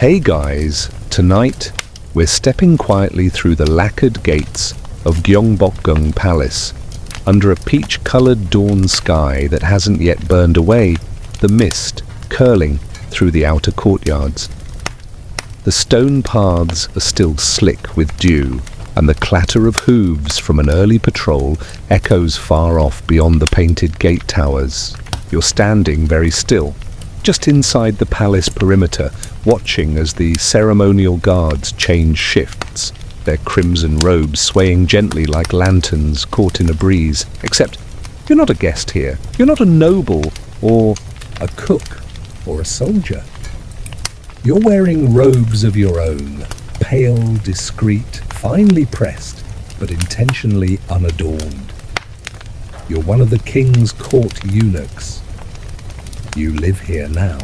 Hey guys, tonight we're stepping quietly through the lacquered gates of Gyeongbokgung Palace under a peach-colored dawn sky that hasn't yet burned away, the mist curling through the outer courtyards. The stone paths are still slick with dew, and the clatter of hooves from an early patrol echoes far off beyond the painted gate towers. You're standing very still, just inside the palace perimeter, watching as the ceremonial guards change shifts, their crimson robes swaying gently like lanterns caught in a breeze. Except, you're not a guest here. You're not a noble or a cook or a soldier. You're wearing robes of your own, pale, discreet, finely pressed, but intentionally unadorned. You're one of the king's court eunuchs. You live here now.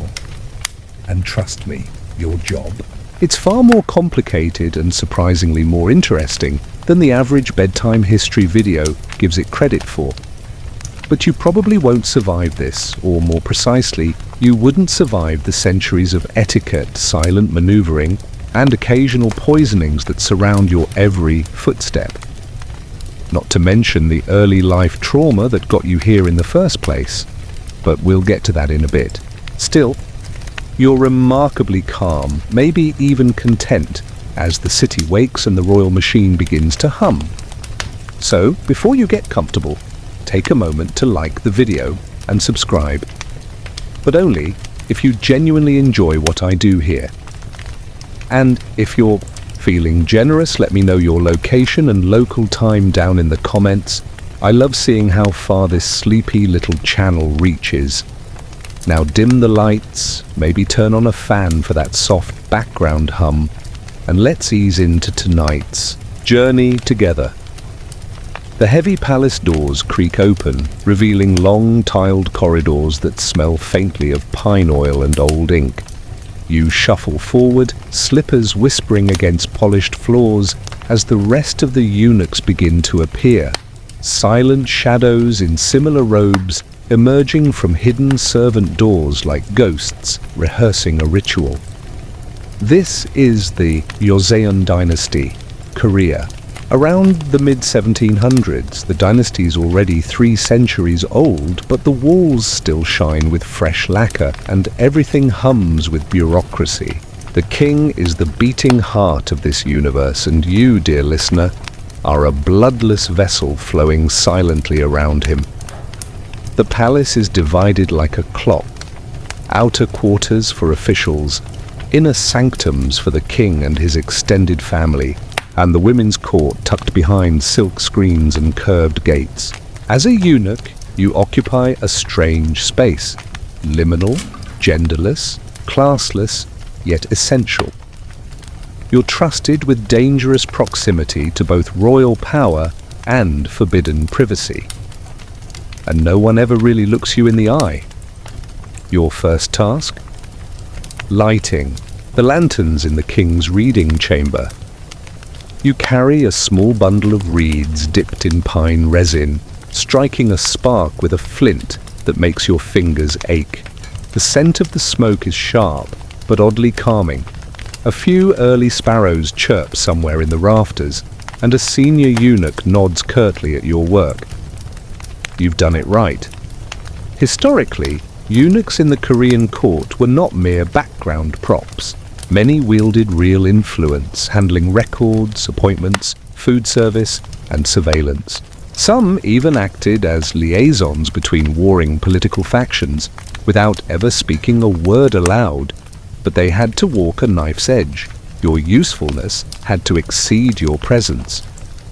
And trust me, your job. It's far more complicated and surprisingly more interesting than the average bedtime history video gives it credit for. But you probably won't survive this, or more precisely, you wouldn't survive the centuries of etiquette, silent maneuvering, and occasional poisonings that surround your every footstep. Not to mention the early life trauma that got you here in the first place. But we'll get to that in a bit. Still, you're remarkably calm, maybe even content, as the city wakes and the royal machine begins to hum. So, before you get comfortable, take a moment to like the video and subscribe. But only if you genuinely enjoy what I do here. And if you're feeling generous, let me know your location and local time down in the comments. I love seeing how far this sleepy little channel reaches. Now dim the lights, maybe turn on a fan for that soft background hum, and let's ease into tonight's journey together. The heavy palace doors creak open, revealing long tiled corridors that smell faintly of pine oil and old ink. You shuffle forward, slippers whispering against polished floors as the rest of the eunuchs begin to appear. Silent shadows in similar robes emerging from hidden servant doors like ghosts rehearsing a ritual. This is the Joseon dynasty, Korea. Around the mid-1700s, the dynasty is already 3 centuries old, but the walls still shine with fresh lacquer and everything hums with bureaucracy. The king is the beating heart of this universe, and you, dear listener, are a bloodless vessel flowing silently around him. The palace is divided like a clock. Outer quarters for officials, inner sanctums for the king and his extended family, and the women's court tucked behind silk screens and curved gates. As a eunuch, you occupy a strange space, liminal, genderless, classless, yet essential. You're trusted with dangerous proximity to both royal power and forbidden privacy. And no one ever really looks you in the eye. Your first task? Lighting the lanterns in the king's reading chamber. You carry a small bundle of reeds dipped in pine resin, striking a spark with a flint that makes your fingers ache. The scent of the smoke is sharp, but oddly calming. A few early sparrows chirp somewhere in the rafters, and a senior eunuch nods curtly at your work. You've done it right. Historically, eunuchs in the Korean court were not mere background props. Many wielded real influence, handling records, appointments, food service, and surveillance. Some even acted as liaisons between warring political factions, without ever speaking a word aloud. But they had to walk a knife's edge. Your usefulness had to exceed your presence.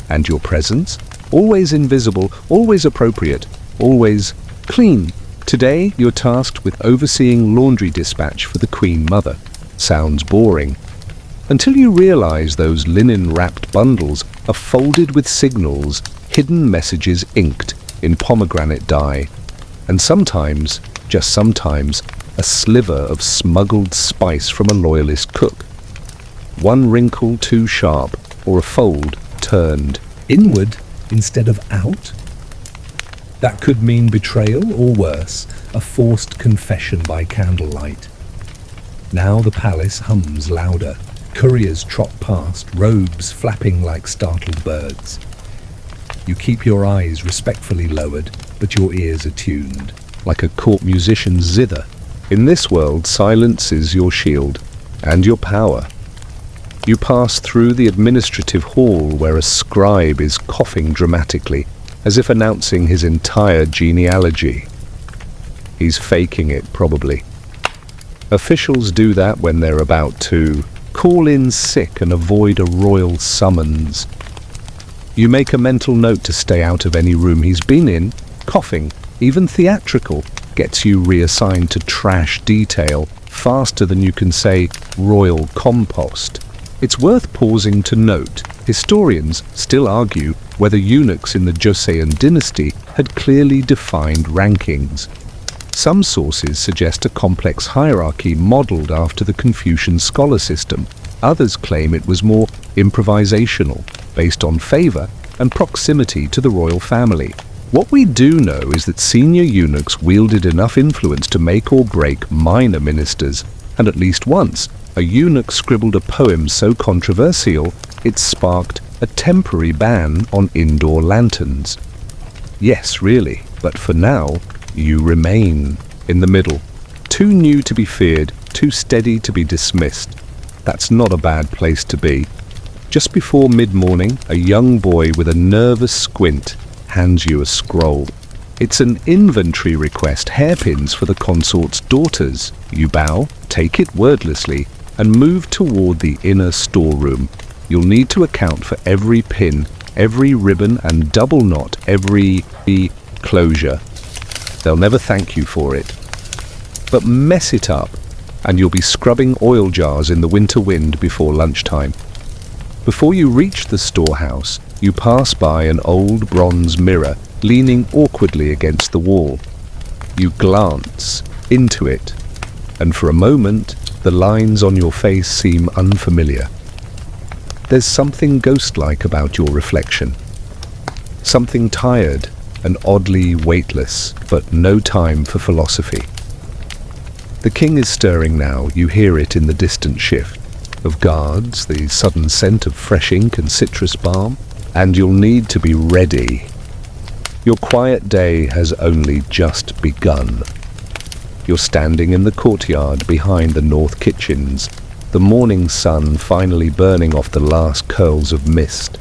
And your presence? Always invisible, always appropriate, always clean. Today, you're tasked with overseeing laundry dispatch for the Queen Mother. Sounds boring. Until you realize those linen-wrapped bundles are folded with signals, hidden messages inked in pomegranate dye, and sometimes, just sometimes, a sliver of smuggled spice from a loyalist cook. One wrinkle too sharp, or a fold turned inward instead of out. That could mean betrayal, or worse, a forced confession by candlelight. Now the palace hums louder. Couriers trot past, robes flapping like startled birds. You keep your eyes respectfully lowered, but your ears attuned, like a court musician's zither. In this world, silence is your shield and your power. You pass through the administrative hall where a scribe is coughing dramatically, as if announcing his entire genealogy. He's faking it, probably. Officials do that when they're about to call in sick and avoid a royal summons. You make a mental note to stay out of any room he's been in. Coughing, even theatrical, gets you reassigned to trash detail faster than you can say royal compost. It's worth pausing to note, historians still argue whether eunuchs in the Joseon dynasty had clearly defined rankings. Some sources suggest a complex hierarchy modeled after the Confucian scholar system. Others claim it was more improvisational, based on favor and proximity to the royal family. What we do know is that senior eunuchs wielded enough influence to make or break minor ministers, and at least once, a eunuch scribbled a poem so controversial it sparked a temporary ban on indoor lanterns. Yes, really, but for now, you remain in the middle. Too new to be feared, too steady to be dismissed. That's not a bad place to be. Just before mid-morning, a young boy with a nervous squint hands you a scroll. It's an inventory request, hairpins for the consort's daughters. You bow, take it wordlessly, and move toward the inner storeroom. You'll need to account for every pin, every ribbon, and double knot every closure. They'll never thank you for it. But mess it up, and you'll be scrubbing oil jars in the winter wind before lunchtime. Before you reach the storehouse, you pass by an old bronze mirror leaning awkwardly against the wall. You glance into it, and for a moment, the lines on your face seem unfamiliar. There's something ghost-like about your reflection. Something tired and oddly weightless, but no time for philosophy. The king is stirring now. You hear it in the distant shift of guards, the sudden scent of fresh ink and citrus balm, and you'll need to be ready. Your quiet day has only just begun. You're standing in the courtyard behind the north kitchens, the morning sun finally burning off the last curls of mist.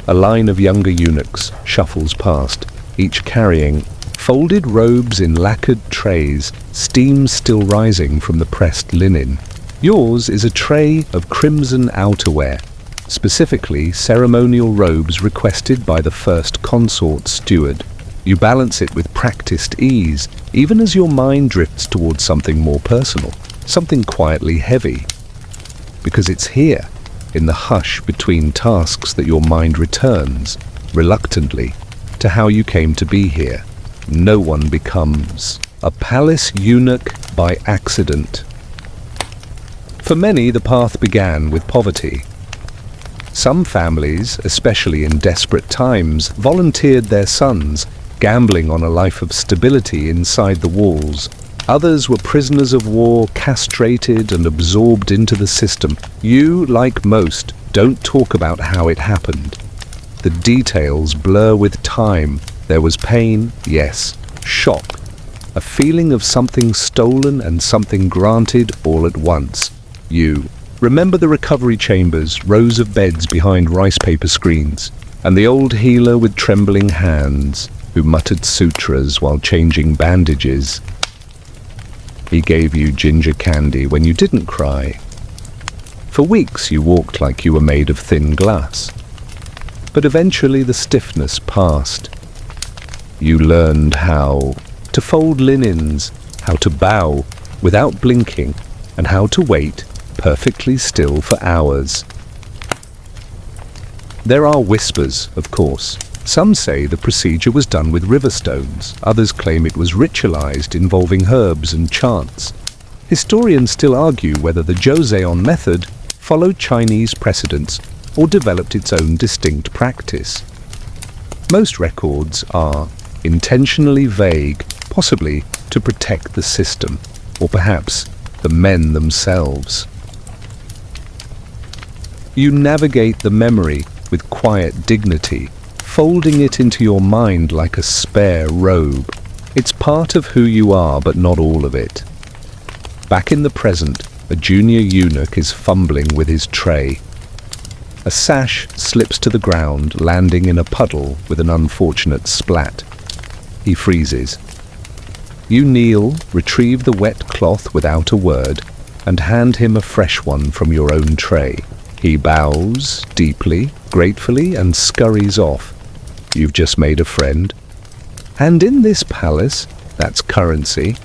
A line of younger eunuchs shuffles past, each carrying folded robes in lacquered trays, steam still rising from the pressed linen. Yours is a tray of crimson outerwear, specifically ceremonial robes requested by the first consort steward. You balance it with practiced ease, even as your mind drifts towards something more personal, something quietly heavy. Because it's here, in the hush between tasks, that your mind returns, reluctantly, to how you came to be here. No one becomes a palace eunuch by accident. For many, the path began with poverty. Some families, especially in desperate times, volunteered their sons, gambling on a life of stability inside the walls. Others were prisoners of war, castrated and absorbed into the system. You, like most, don't talk about how it happened. The details blur with time. There was pain, yes, shock, a feeling of something stolen and something granted all at once. You remember the recovery chambers, rows of beds behind rice paper screens, and the old healer with trembling hands who muttered sutras while changing bandages. He gave you ginger candy when you didn't cry. For weeks you walked like you were made of thin glass. But eventually the stiffness passed. You learned how to fold linens, how to bow without blinking, and how to wait perfectly still for hours. There are whispers, of course. Some say the procedure was done with river stones. Others claim it was ritualized, involving herbs and chants. Historians still argue whether the Joseon method followed Chinese precedents or developed its own distinct practice. Most records are intentionally vague, possibly to protect the system, or perhaps the men themselves. You navigate the memory with quiet dignity, folding it into your mind like a spare robe. It's part of who you are, but not all of it. Back in the present, a junior eunuch is fumbling with his tray. A sash slips to the ground, landing in a puddle with an unfortunate splat. He freezes. You kneel, retrieve the wet cloth without a word, and hand him a fresh one from your own tray. He bows deeply, gratefully, and scurries off. You've just made a friend. And in this palace, that's currency.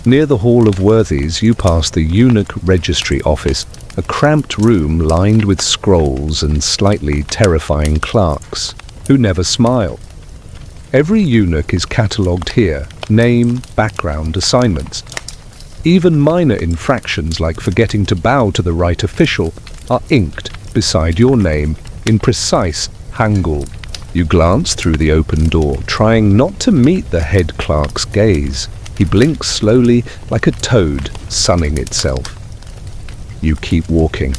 Near the Hall of Worthies, you pass the Eunuch Registry Office, a cramped room lined with scrolls and slightly terrifying clerks, who never smile. Every eunuch is catalogued here, name, background, assignments. Even minor infractions like forgetting to bow to the right official are inked beside your name in precise Hangul. You glance through the open door, trying not to meet the head clerk's gaze. He blinks slowly like a toad sunning itself. You keep walking.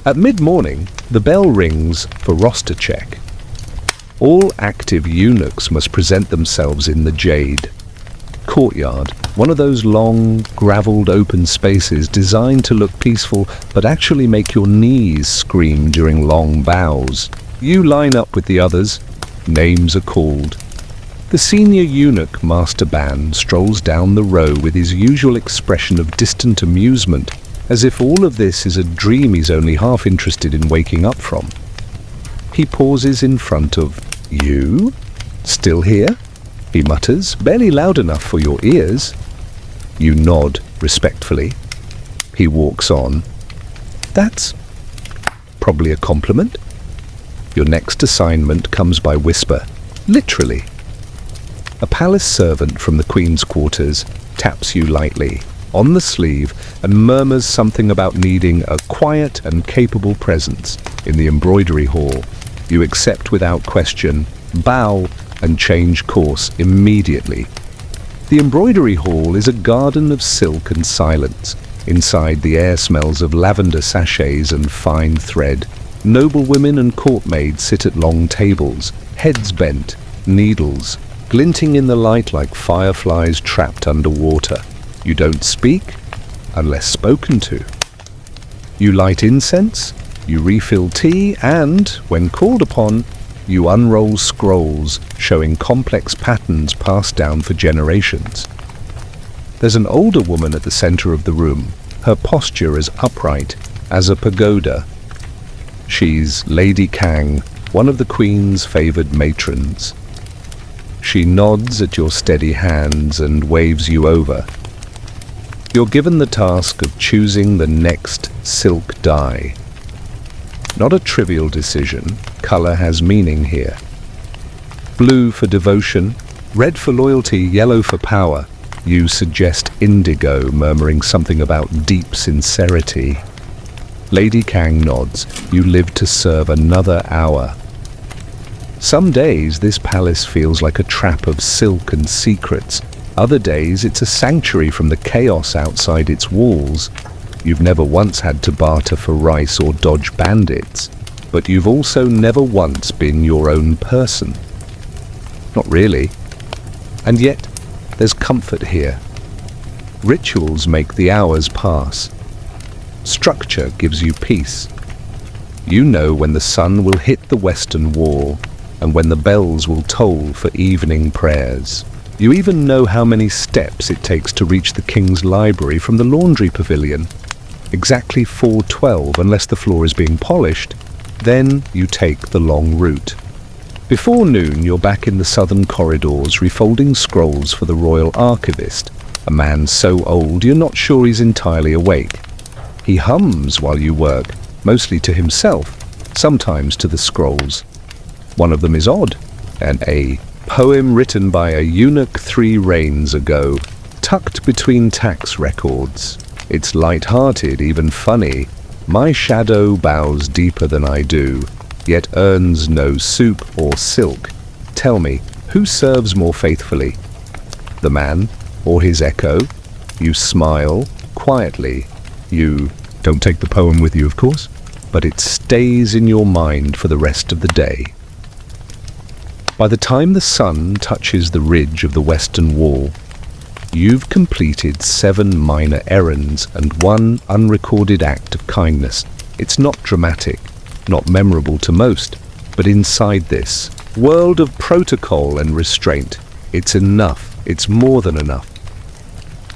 At mid-morning, the bell rings for roster check. All active eunuchs must present themselves in the Jade courtyard, one of those long, gravelled open spaces designed to look peaceful but actually make your knees scream during long bows. You line up with the others. Names are called. The senior eunuch, Master Ban, strolls down the row with his usual expression of distant amusement, as if all of this is a dream he's only half interested in waking up from. He pauses in front of you. Still here? He mutters, barely loud enough for your ears. You nod respectfully. He walks on. That's probably a compliment. Your next assignment comes by whisper, literally. A palace servant from the Queen's quarters taps you lightly on the sleeve and murmurs something about needing a quiet and capable presence in the embroidery hall. You accept without question, bow, and change course immediately. The embroidery hall is a garden of silk and silence. Inside, the air smells of lavender sachets and fine thread. Noblewomen and courtmaids sit at long tables, heads bent, needles glinting in the light like fireflies trapped underwater. You don't speak unless spoken to. You light incense, you refill tea, and, when called upon, you unroll scrolls showing complex patterns passed down for generations. There's an older woman at the center of the room, her posture as upright as a pagoda. She's Lady Kang, one of the Queen's favored matrons. She nods at your steady hands and waves you over. You're given the task of choosing the next silk dye. Not a trivial decision. Color has meaning here. Blue for devotion, red for loyalty, yellow for power. You suggest indigo, murmuring something about deep sincerity. Lady Kang nods. You live to serve another hour. Some days this palace feels like a trap of silk and secrets. Other days it's a sanctuary from the chaos outside its walls. You've never once had to barter for rice or dodge bandits, but you've also never once been your own person. Not really. And yet, there's comfort here. Rituals make the hours pass. Structure gives you peace. You know when the sun will hit the western wall, and when the bells will toll for evening prayers. You even know how many steps it takes to reach the king's library from the laundry pavilion. Exactly 4:12 unless the floor is being polished. Then you take the long route. Before noon, you're back in the southern corridors refolding scrolls for the royal archivist, a man so old you're not sure he's entirely awake. He hums while you work, mostly to himself, sometimes to the scrolls. One of them is odd, a poem written by a eunuch 3 reigns ago, tucked between tax records. It's light-hearted, even funny. My shadow bows deeper than I do, yet earns no soup or silk. Tell me, who serves more faithfully? The man or his echo? You smile quietly. You don't take the poem with you, of course, but it stays in your mind for the rest of the day. By the time the sun touches the ridge of the western wall, you've completed 7 minor errands and 1 unrecorded act of kindness. It's not dramatic, not memorable to most, but inside this world of protocol and restraint, it's enough. It's more than enough.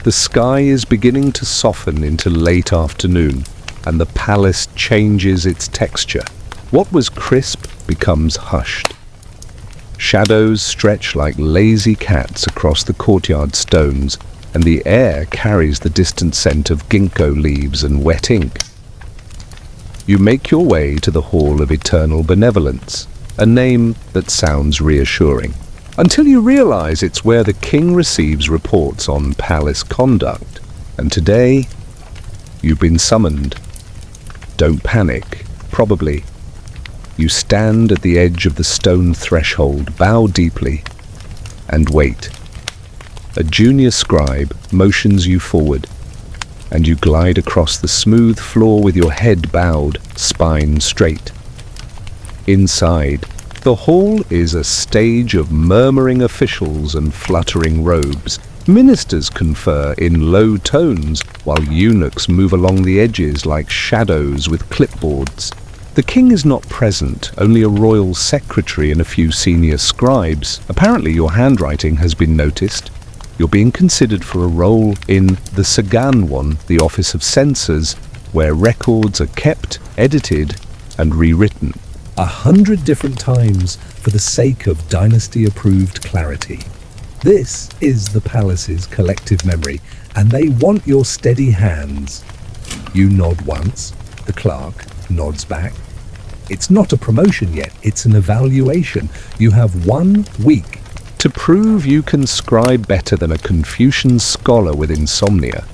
The sky is beginning to soften into late afternoon, and the palace changes its texture. What was crisp becomes hushed. Shadows stretch like lazy cats across the courtyard stones, and the air carries the distant scent of ginkgo leaves and wet ink. You make your way to the Hall of Eternal Benevolence, a name that sounds reassuring, until you realize it's where the king receives reports on palace conduct. And today, you've been summoned. Don't panic, probably. You stand at the edge of the stone threshold, bow deeply, and wait. A junior scribe motions you forward, and you glide across the smooth floor with your head bowed, spine straight. Inside, the hall is a stage of murmuring officials and fluttering robes. Ministers confer in low tones, while eunuchs move along the edges like shadows with clipboards. The king is not present, only a royal secretary and a few senior scribes. Apparently your handwriting has been noticed. You're being considered for a role in the Saganwon, the Office of Censors, where records are kept, edited, and rewritten 100 different times for the sake of dynasty-approved clarity. This is the palace's collective memory, and they want your steady hands. You nod once, the clerk nods back. It's not a promotion yet, it's an evaluation. You have 1 week to prove you can scribe better than a Confucian scholar with insomnia.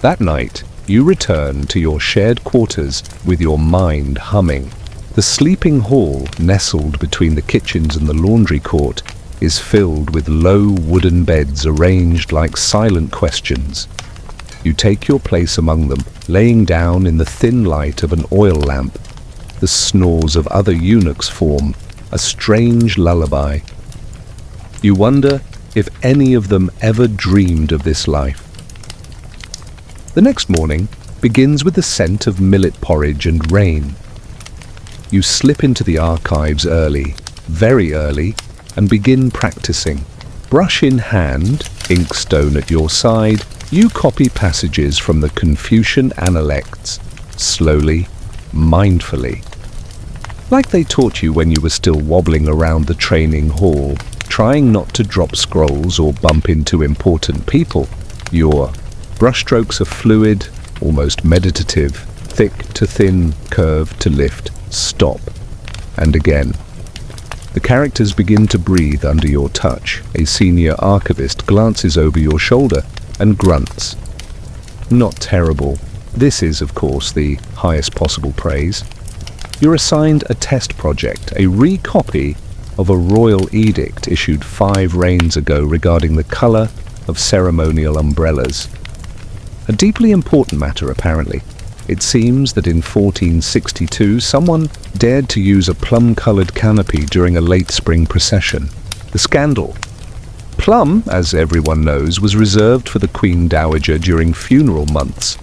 That night, you return to your shared quarters with your mind humming. The sleeping hall, nestled between the kitchens and the laundry court, is filled with low wooden beds arranged like silent questions. You take your place among them, laying down in the thin light of an oil lamp. The snores of other eunuchs form a strange lullaby. You wonder if any of them ever dreamed of this life. The next morning begins with the scent of millet porridge and rain. You slip into the archives early, very early, and begin practicing. Brush in hand, inkstone at your side, you copy passages from the Confucian Analects, slowly, mindfully. Like they taught you when you were still wobbling around the training hall, trying not to drop scrolls or bump into important people. Your brushstrokes are fluid, almost meditative, thick to thin, curve to lift, stop, and again. The characters begin to breathe under your touch. A senior archivist glances over your shoulder and grunts. Not terrible. This is, of course, the highest possible praise. You're assigned a test project, a recopy of a royal edict issued 5 reigns ago regarding the colour of ceremonial umbrellas. A deeply important matter, apparently. It seems that in 1462 someone dared to use a plum-coloured canopy during a late spring procession. The scandal. Plum, as everyone knows, was reserved for the Queen Dowager during funeral months.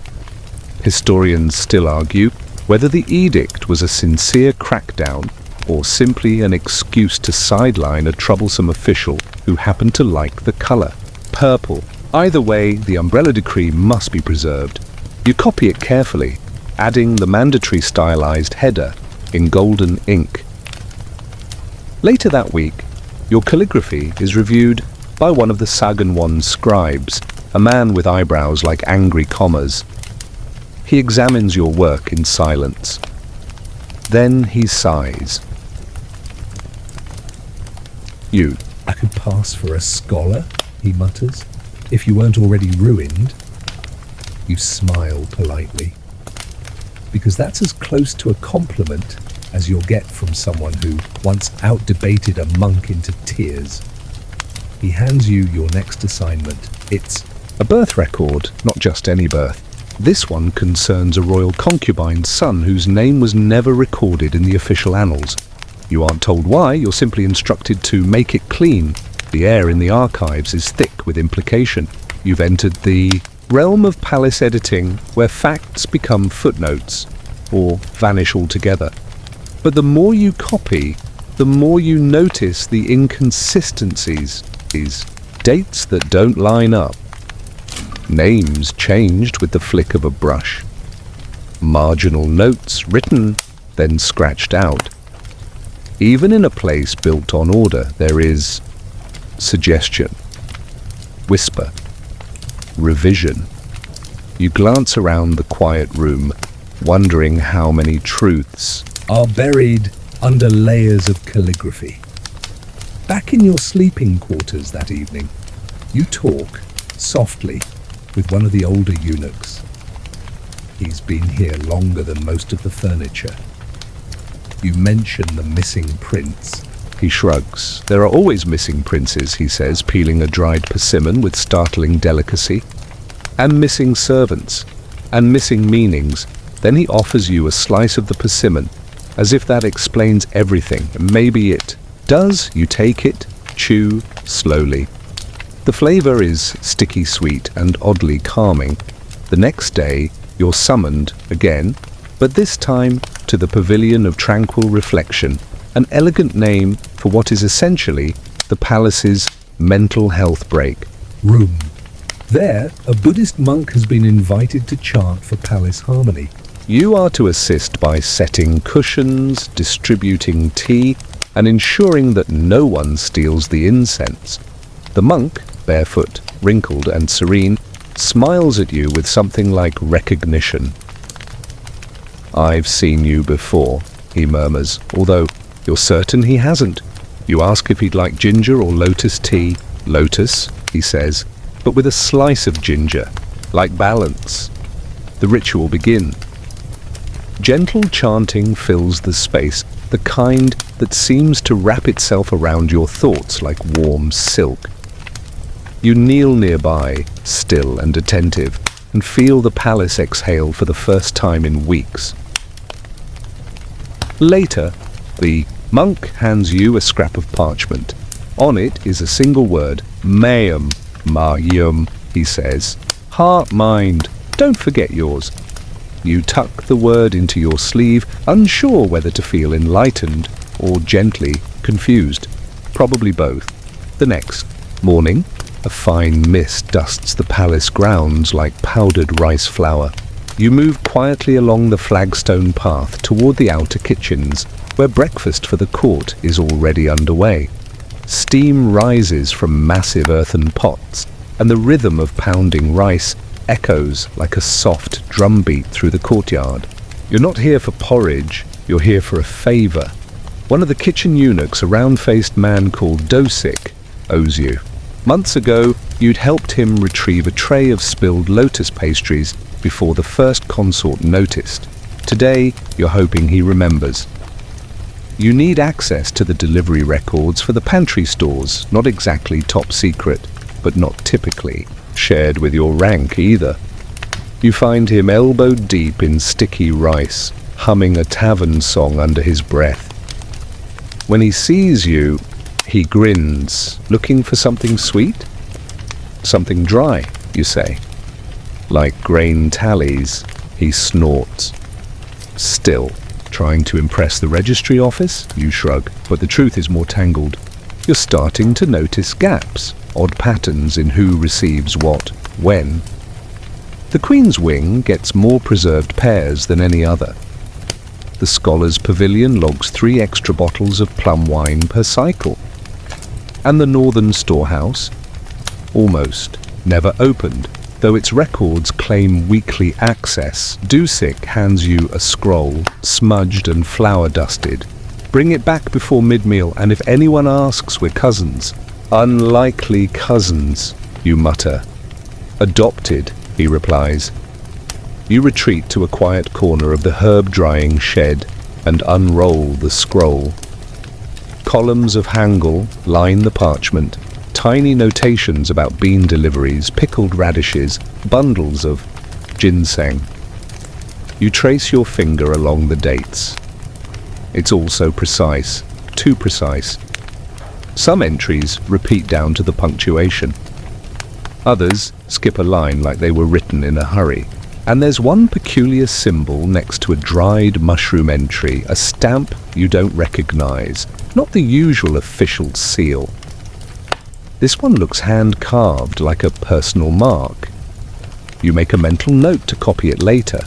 Historians still argue whether the edict was a sincere crackdown or simply an excuse to sideline a troublesome official who happened to like the colour, purple. Either way, the umbrella decree must be preserved. You copy it carefully, adding the mandatory stylized header in golden ink. Later that week, your calligraphy is reviewed by one of the Saganwon scribes, a man with eyebrows like angry commas. He examines your work in silence. Then he sighs. I could pass for a scholar, he mutters, if you weren't already ruined. You smile politely, because that's as close to a compliment as you'll get from someone who once out-debated a monk into tears. He hands you your next assignment. It's A birth record, not just any birth. This one concerns a royal concubine's son whose name was never recorded in the official annals. You aren't told why, you're simply instructed to make it clean. The air in the archives is thick with implication. You've entered the realm of palace editing, where facts become footnotes, or vanish altogether. But the more you copy, the more you notice the inconsistencies, dates that don't line up, names changed with the flick of a brush, marginal notes written, then scratched out. Even in a place built on order, there is suggestion, whisper, revision. You glance around the quiet room, wondering how many truths are buried under layers of calligraphy. Back in your sleeping quarters that evening, you talk softly with one of the older eunuchs. He's been here longer than most of the furniture. You mention the missing prince. He shrugs. There are always missing princes, he says, peeling a dried persimmon with startling delicacy. And missing servants. And missing meanings. Then he offers you a slice of the persimmon, as if that explains everything. Maybe it does. You take it, chew slowly. The flavor is sticky sweet and oddly calming. The next day, you're summoned again, but this time to the Pavilion of Tranquil Reflection, an elegant name for what is essentially the palace's mental health break. Room. There, a Buddhist monk has been invited to chant for palace harmony. You are to assist by setting cushions, distributing tea, and ensuring that no one steals the incense. The monk, barefoot, wrinkled and serene, smiles at you with something like recognition. "I've seen you before," he murmurs, although you're certain he hasn't. You ask if he'd like ginger or lotus tea. "Lotus," he says, but with a slice of ginger, like balance. The ritual begins. Gentle chanting fills the space, the kind that seems to wrap itself around your thoughts like warm silk. You kneel nearby, still and attentive, and feel the palace exhale for the first time in weeks. Later, the monk hands you a scrap of parchment. On it is a single word, Mayum, Mayum, he says. Heart, mind, don't forget yours. You tuck the word into your sleeve, unsure whether to feel enlightened or gently confused. Probably both. The next morning, a fine mist dusts the palace grounds like powdered rice flour. You move quietly along the flagstone path toward the outer kitchens, where breakfast for the court is already underway. Steam rises from massive earthen pots, and the rhythm of pounding rice echoes like a soft drumbeat through the courtyard. You're not here for porridge, you're here for a favor. One of the kitchen eunuchs, a round-faced man called Dosik, owes you. Months ago, you'd helped him retrieve a tray of spilled lotus pastries before the first consort noticed. Today, you're hoping he remembers. You need access to the delivery records for the pantry stores, not exactly top secret, but not typically shared with your rank either. You find him elbow deep in sticky rice, humming a tavern song under his breath. When he sees you, he grins, looking for something sweet? Something dry, you say. Like grain tallies, he snorts. Still, trying to impress the registry office? You shrug, but the truth is more tangled. You're starting to notice gaps, odd patterns in who receives what, when. The Queen's Wing gets more preserved pears than any other. The Scholar's Pavilion logs 3 extra bottles of plum wine per cycle. And the Northern Storehouse, almost never opened, though its records claim weekly access. Dusik hands you a scroll, smudged and flour-dusted. Bring it back before mid-meal, and if anyone asks, we're cousins. Unlikely cousins, you mutter. Adopted, he replies. You retreat to a quiet corner of the herb-drying shed and unroll the scroll. Columns of Hangul line the parchment, tiny notations about bean deliveries, pickled radishes, bundles of ginseng. You trace your finger along the dates. It's all so precise, too precise. Some entries repeat down to the punctuation. Others skip a line like they were written in a hurry. And there's one peculiar symbol next to a dried mushroom entry, a stamp you don't recognize, not the usual official seal. This one looks hand-carved, like a personal mark. You make a mental note to copy it later.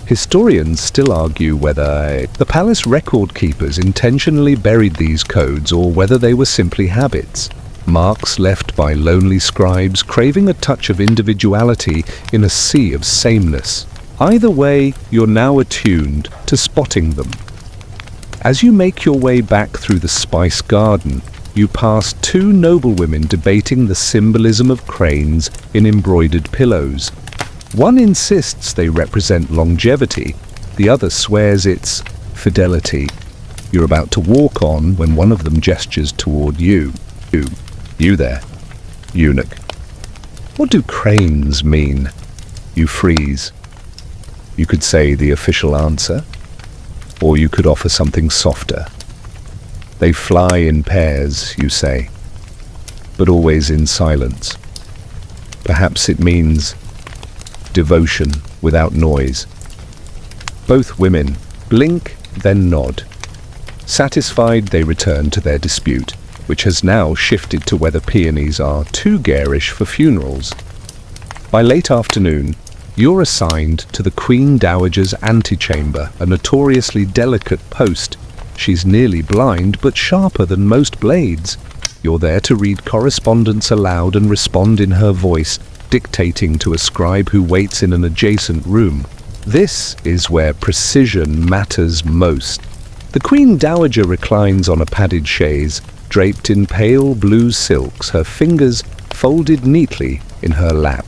Historians still argue whether the palace record keepers intentionally buried these codes or whether they were simply habits. Marks left by lonely scribes craving a touch of individuality in a sea of sameness. Either way, you're now attuned to spotting them. As you make your way back through the spice garden, you pass two noblewomen debating the symbolism of cranes in embroidered pillows. One insists they represent longevity, the other swears it's fidelity. You're about to walk on when one of them gestures toward you. You there, eunuch. What do cranes mean? You freeze. You could say the official answer, or you could offer something softer. They fly in pairs, you say, but always in silence. Perhaps it means devotion without noise. Both women blink, then nod. Satisfied, they return to their dispute, which has now shifted to whether peonies are too garish for funerals. By late afternoon, you're assigned to the Queen Dowager's antechamber, a notoriously delicate post. She's nearly blind, but sharper than most blades. You're there to read correspondence aloud and respond in her voice, dictating to a scribe who waits in an adjacent room. This is where precision matters most. The Queen Dowager reclines on a padded chaise, draped in pale blue silks, her fingers folded neatly in her lap.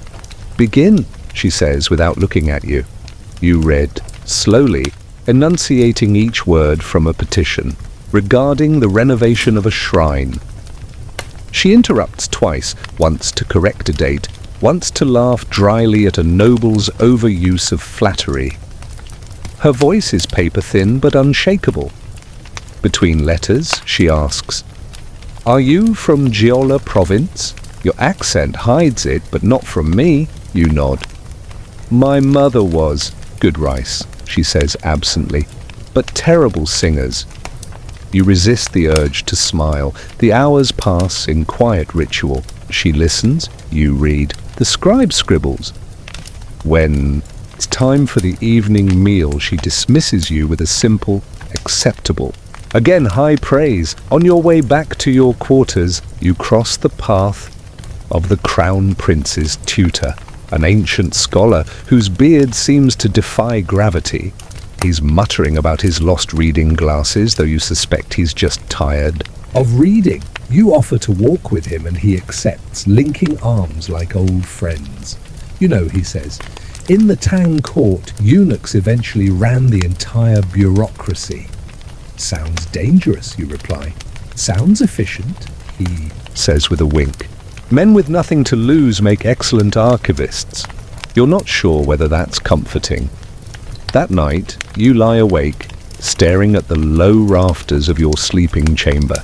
"Begin," she says without looking at you. You read, slowly, enunciating each word from a petition, regarding the renovation of a shrine. She interrupts twice, once to correct a date, once to laugh dryly at a noble's overuse of flattery. Her voice is paper-thin but unshakable. Between letters, she asks, "Are you from Giola province? Your accent hides it, but not from me." You nod. "My mother was good rice," she says absently, "but terrible singers." You resist the urge to smile. The hours pass in quiet ritual. She listens, you read. The scribe scribbles. When it's time for the evening meal, she dismisses you with a simple, acceptable. Again, high praise. On your way back to your quarters, you cross the path of the Crown Prince's tutor, an ancient scholar whose beard seems to defy gravity. He's muttering about his lost reading glasses, though you suspect he's just tired. Of reading, you offer to walk with him and he accepts, linking arms like old friends. "You know," he says, "in the Tang court, eunuchs eventually ran the entire bureaucracy." "Sounds dangerous," you reply. "Sounds efficient," he says with a wink. Men with nothing to lose make excellent archivists. You're not sure whether that's comforting. That night, you lie awake, staring at the low rafters of your sleeping chamber.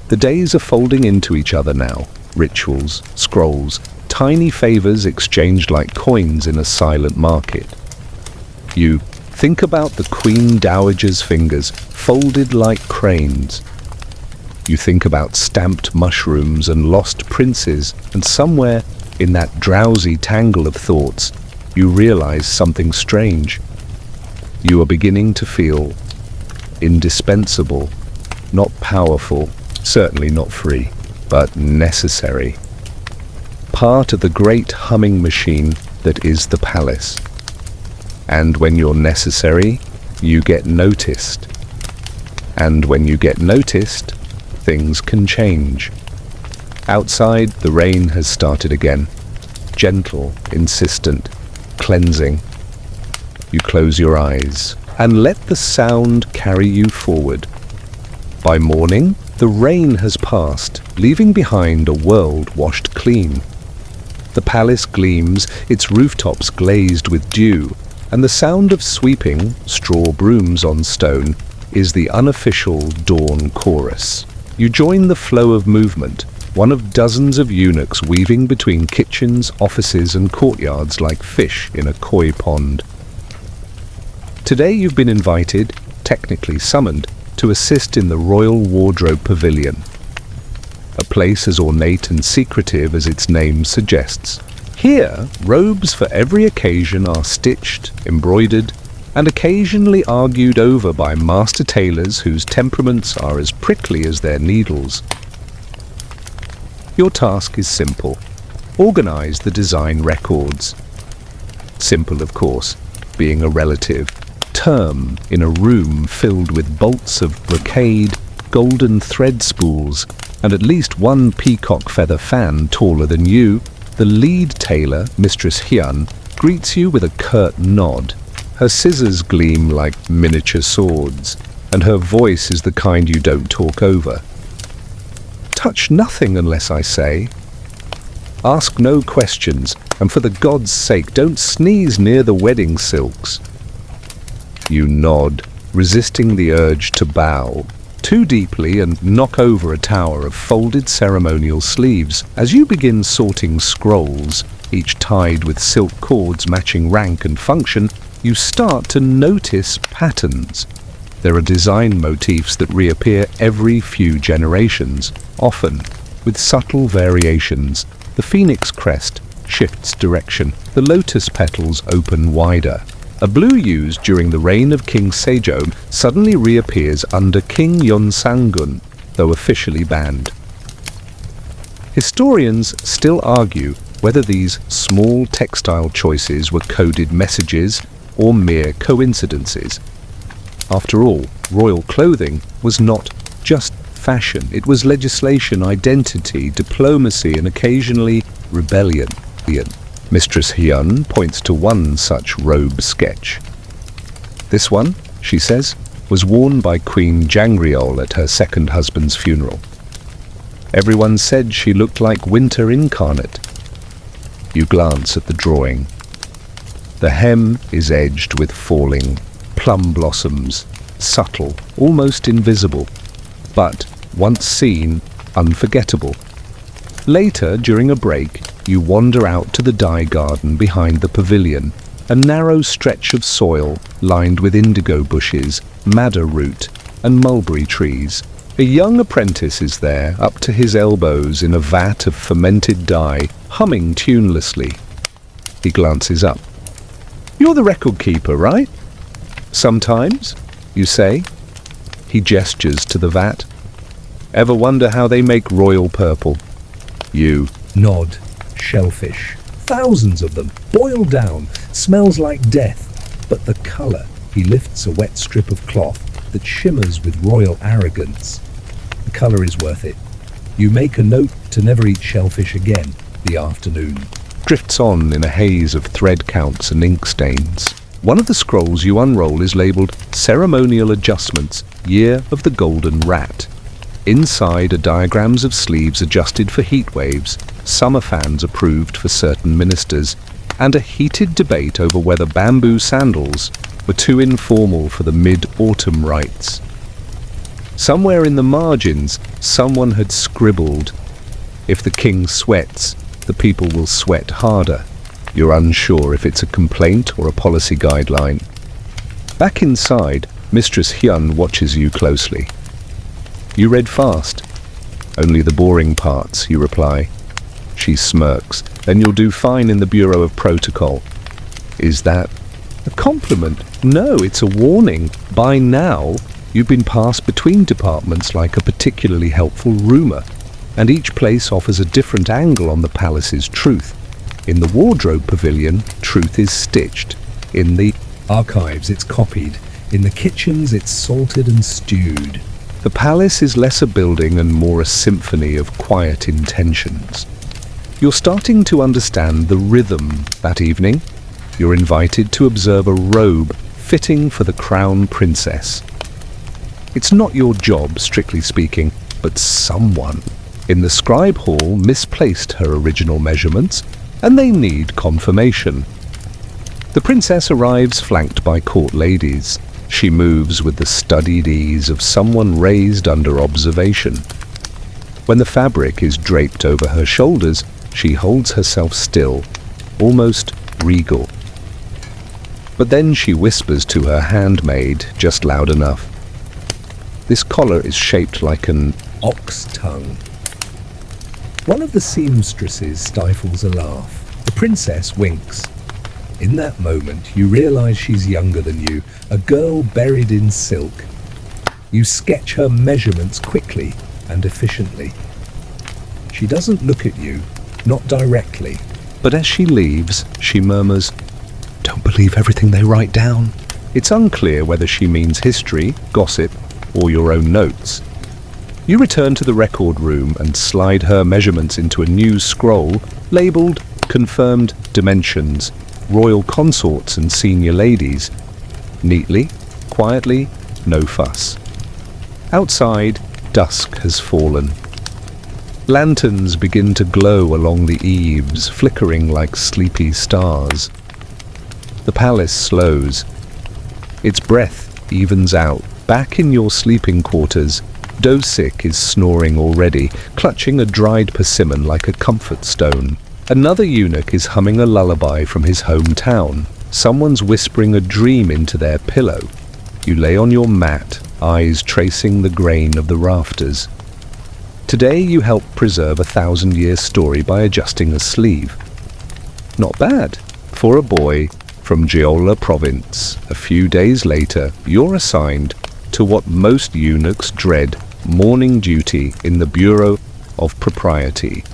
The days are folding into each other now. Rituals, scrolls, tiny favors exchanged like coins in a silent market. You think about the Queen Dowager's fingers, folded like cranes. You think about stamped mushrooms and lost princes, and somewhere in that drowsy tangle of thoughts, you realize something strange. You are beginning to feel indispensable, not powerful, certainly not free, but necessary. Part of the great humming machine that is the palace. And when you're necessary, you get noticed. And when you get noticed, things can change. Outside, the rain has started again. Gentle, insistent, cleansing. You close your eyes and let the sound carry you forward. By morning, The rain has passed, leaving behind a world washed clean. The palace gleams, its rooftops glazed with dew, and the sound of sweeping straw brooms on stone is the unofficial dawn chorus. You join the flow of movement, one of dozens of eunuchs weaving between kitchens, offices, and courtyards like fish in a koi pond. Today you've been invited, technically summoned, to assist in the Royal Wardrobe Pavilion, a place as ornate and secretive as its name suggests. Here, robes for every occasion are stitched, embroidered, and occasionally argued over by master tailors whose temperaments are as prickly as their needles. Your task is simple. Organize the design records. Simple, of course, being a relative term in a room filled with bolts of brocade, golden thread spools, and at least one peacock feather fan taller than you. The lead tailor, Mistress Hyun, greets you with a curt nod. Her scissors gleam like miniature swords, and her voice is the kind you don't talk over. Touch nothing unless I say. Ask no questions, and for the gods' sake, don't sneeze near the wedding silks. You nod, resisting the urge to bow too deeply and knock over a tower of folded ceremonial sleeves. As you begin sorting scrolls, each tied with silk cords matching rank and function, you start to notice patterns. There are design motifs that reappear every few generations, often with subtle variations. The phoenix crest shifts direction, the lotus petals open wider. A blue used during the reign of King Sejong suddenly reappears under King Yeonsangun, though officially banned. Historians still argue whether these small textile choices were coded messages or mere coincidences. After all, royal clothing was not just fashion. It was legislation, identity, diplomacy, and occasionally rebellion. Mistress Hyun points to one such robe sketch. This one, she says, was worn by Queen Jangreol at her second husband's funeral. Everyone said she looked like winter incarnate. You glance at the drawing. The hem is edged with falling plum blossoms, subtle, almost invisible, but, once seen, unforgettable. Later, during a break, you wander out to the dye garden behind the pavilion, a narrow stretch of soil lined with indigo bushes, madder root, and mulberry trees. A young apprentice is there, up to his elbows in a vat of fermented dye, humming tunelessly. He glances up. "You're the record keeper, right?" "Sometimes," you say. He gestures to the vat. "Ever wonder how they make royal purple?" You Nod. Shellfish. Thousands of them. Boiled down. Smells like death. But the colour. He lifts a wet strip of cloth that shimmers with royal arrogance. The colour is worth it. You make a note to never eat shellfish again. The afternoon drifts on in a haze of thread counts and ink stains. One of the scrolls you unroll is labelled Ceremonial Adjustments, Year of the Golden Rat. Inside are diagrams of sleeves adjusted for heat waves, summer fans approved for certain ministers, and a heated debate over whether bamboo sandals were too informal for the mid-autumn rites. Somewhere in the margins, someone had scribbled, "If the king sweats, the people will sweat harder." You're unsure if it's a complaint or a policy guideline. Back inside, Mistress Hyun watches you closely. "You read fast." "Only the boring parts," you reply. She smirks. "Then you'll do fine in the Bureau of Protocol." Is that a compliment? No, it's a warning. By now, you've been passed between departments like a particularly helpful rumour, and each place offers a different angle on the palace's truth. In the Wardrobe Pavilion, truth is stitched. In the archives, it's copied. In the kitchens, it's salted and stewed. The palace is less a building and more a symphony of quiet intentions. You're starting to understand the rhythm that evening. You're invited to observe a robe fitting for the crown princess. It's not your job, strictly speaking, But someone in the scribe hall misplaced her original measurements, and they need confirmation. The princess arrives flanked by court ladies. She moves with the studied ease of someone raised under observation. When the fabric is draped over her shoulders, she holds herself still, almost regal. But then she whispers to her handmaid just loud enough. This collar is shaped like an Ox tongue. One of the seamstresses stifles a laugh. The princess winks. In that moment, you realize she's younger than you, a girl buried in silk. You sketch her measurements quickly and efficiently. She doesn't look at you, not directly. But as she leaves, she murmurs, "Don't believe everything they write down." It's unclear whether she means history, gossip, or your own notes. You return to the record room and slide her measurements into a new scroll labeled Confirmed Dimensions, Royal Consorts and Senior Ladies. Neatly, quietly, no fuss. Outside, dusk has fallen. Lanterns begin to glow along the eaves, flickering like sleepy stars. The palace slows. Its breath evens out. Back in your sleeping quarters, Dosick is snoring already, clutching a dried persimmon like a comfort stone. Another eunuch is humming a lullaby from his hometown. Someone's whispering a dream into their pillow. You lay on your mat, eyes tracing the grain of the rafters. Today you help preserve a 1,000-year story by adjusting a sleeve. Not bad for a boy from Jeolla province. A few days later, you're assigned to what most eunuchs dread, morning duty in the Bureau of Propriety.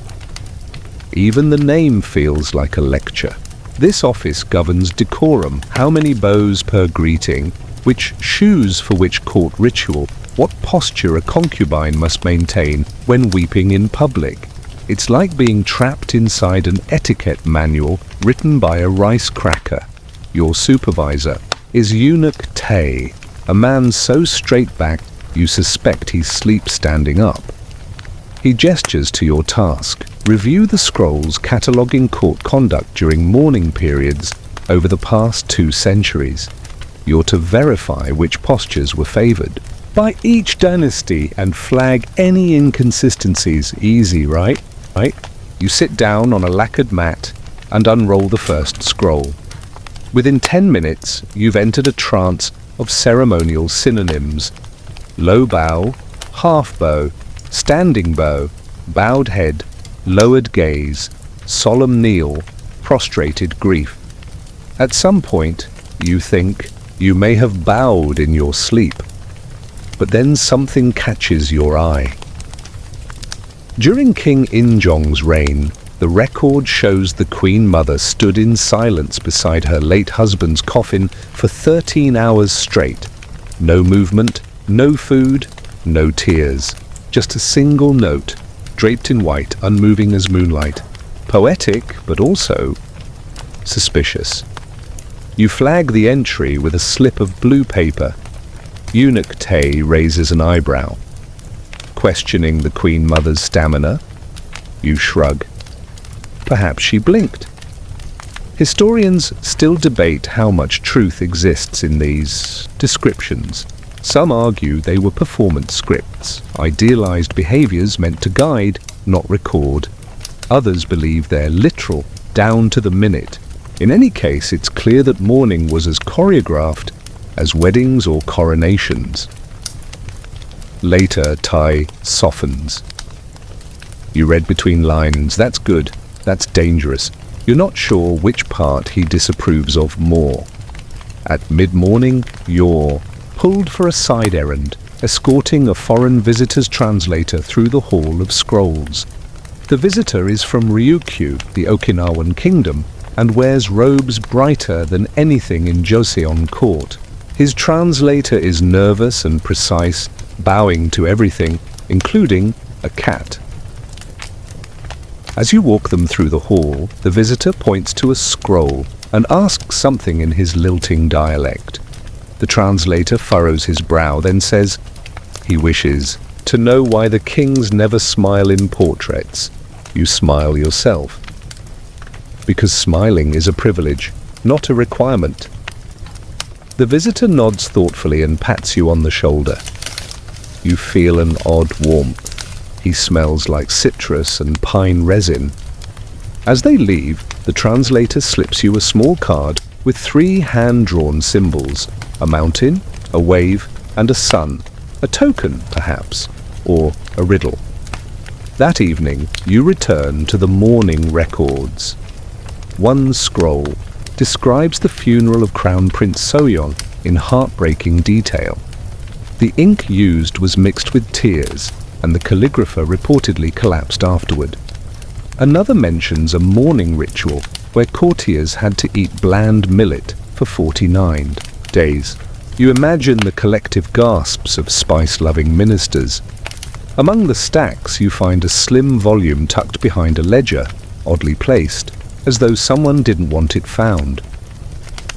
Even the name feels like a lecture. This office governs decorum, how many bows per greeting, which shoes for which court ritual, what posture a concubine must maintain when weeping in public. It's like being trapped inside an etiquette manual written by a rice cracker. Your supervisor is Eunuch Tay, a man so straight-backed you suspect he sleeps standing up. He gestures to your task. Review the scrolls cataloguing court conduct during mourning periods over the past 2 centuries. You're to verify which postures were favored by each dynasty and flag any inconsistencies. Easy, right? You sit down on a lacquered mat and unroll the first scroll. Within 10 minutes, you've entered a trance of ceremonial synonyms: low bow, half bow, standing bow, bowed head, lowered gaze, solemn kneel, prostrated grief. At some point, you think you may have bowed in your sleep, but then something catches your eye. During King Injong's reign, the record shows the Queen Mother stood in silence beside her late husband's coffin for 13 hours straight. No movement, no food, no tears. Just a single note, draped in white, unmoving as moonlight. Poetic, but also suspicious. You flag the entry with a slip of blue paper. Eunuch Tay raises an eyebrow. Questioning the Queen Mother's stamina, you shrug. Perhaps she blinked. Historians still debate how much truth exists in these descriptions. Some argue they were performance scripts, idealized behaviors meant to guide, not record. Others believe they're literal, down to the minute. In any case, it's clear that mourning was as choreographed as weddings or coronations. Later, Tai softens. You read between lines. That's good. That's dangerous. You're not sure which part he disapproves of more. At mid-morning, you're pulled for a side errand, escorting a foreign visitor's translator through the Hall of Scrolls. The visitor is from Ryukyu, the Okinawan kingdom, and wears robes brighter than anything in Joseon court. His translator is nervous and precise, bowing to everything, including a cat. As you walk them through the hall, the visitor points to a scroll and asks something in his lilting dialect. The translator furrows his brow, then says, "He wishes To know why the kings never smile in portraits, you smile yourself. Because smiling is a privilege, not a requirement. The visitor nods thoughtfully and pats you on the shoulder. You feel an odd warmth. He smells like citrus and pine resin. As they leave, the translator slips you a small card with 3 hand-drawn symbols, a mountain, a wave, and a sun, a token, perhaps, or a riddle. That evening, you return to the morning records. One scroll describes the funeral of Crown Prince Soyeon in heartbreaking detail. The ink used was mixed with tears, and the calligrapher reportedly collapsed afterward. Another mentions a mourning ritual where courtiers had to eat bland millet for 49 days. You imagine the collective gasps of spice-loving ministers. Among the stacks you find a slim volume tucked behind a ledger, oddly placed, as though someone didn't want it found.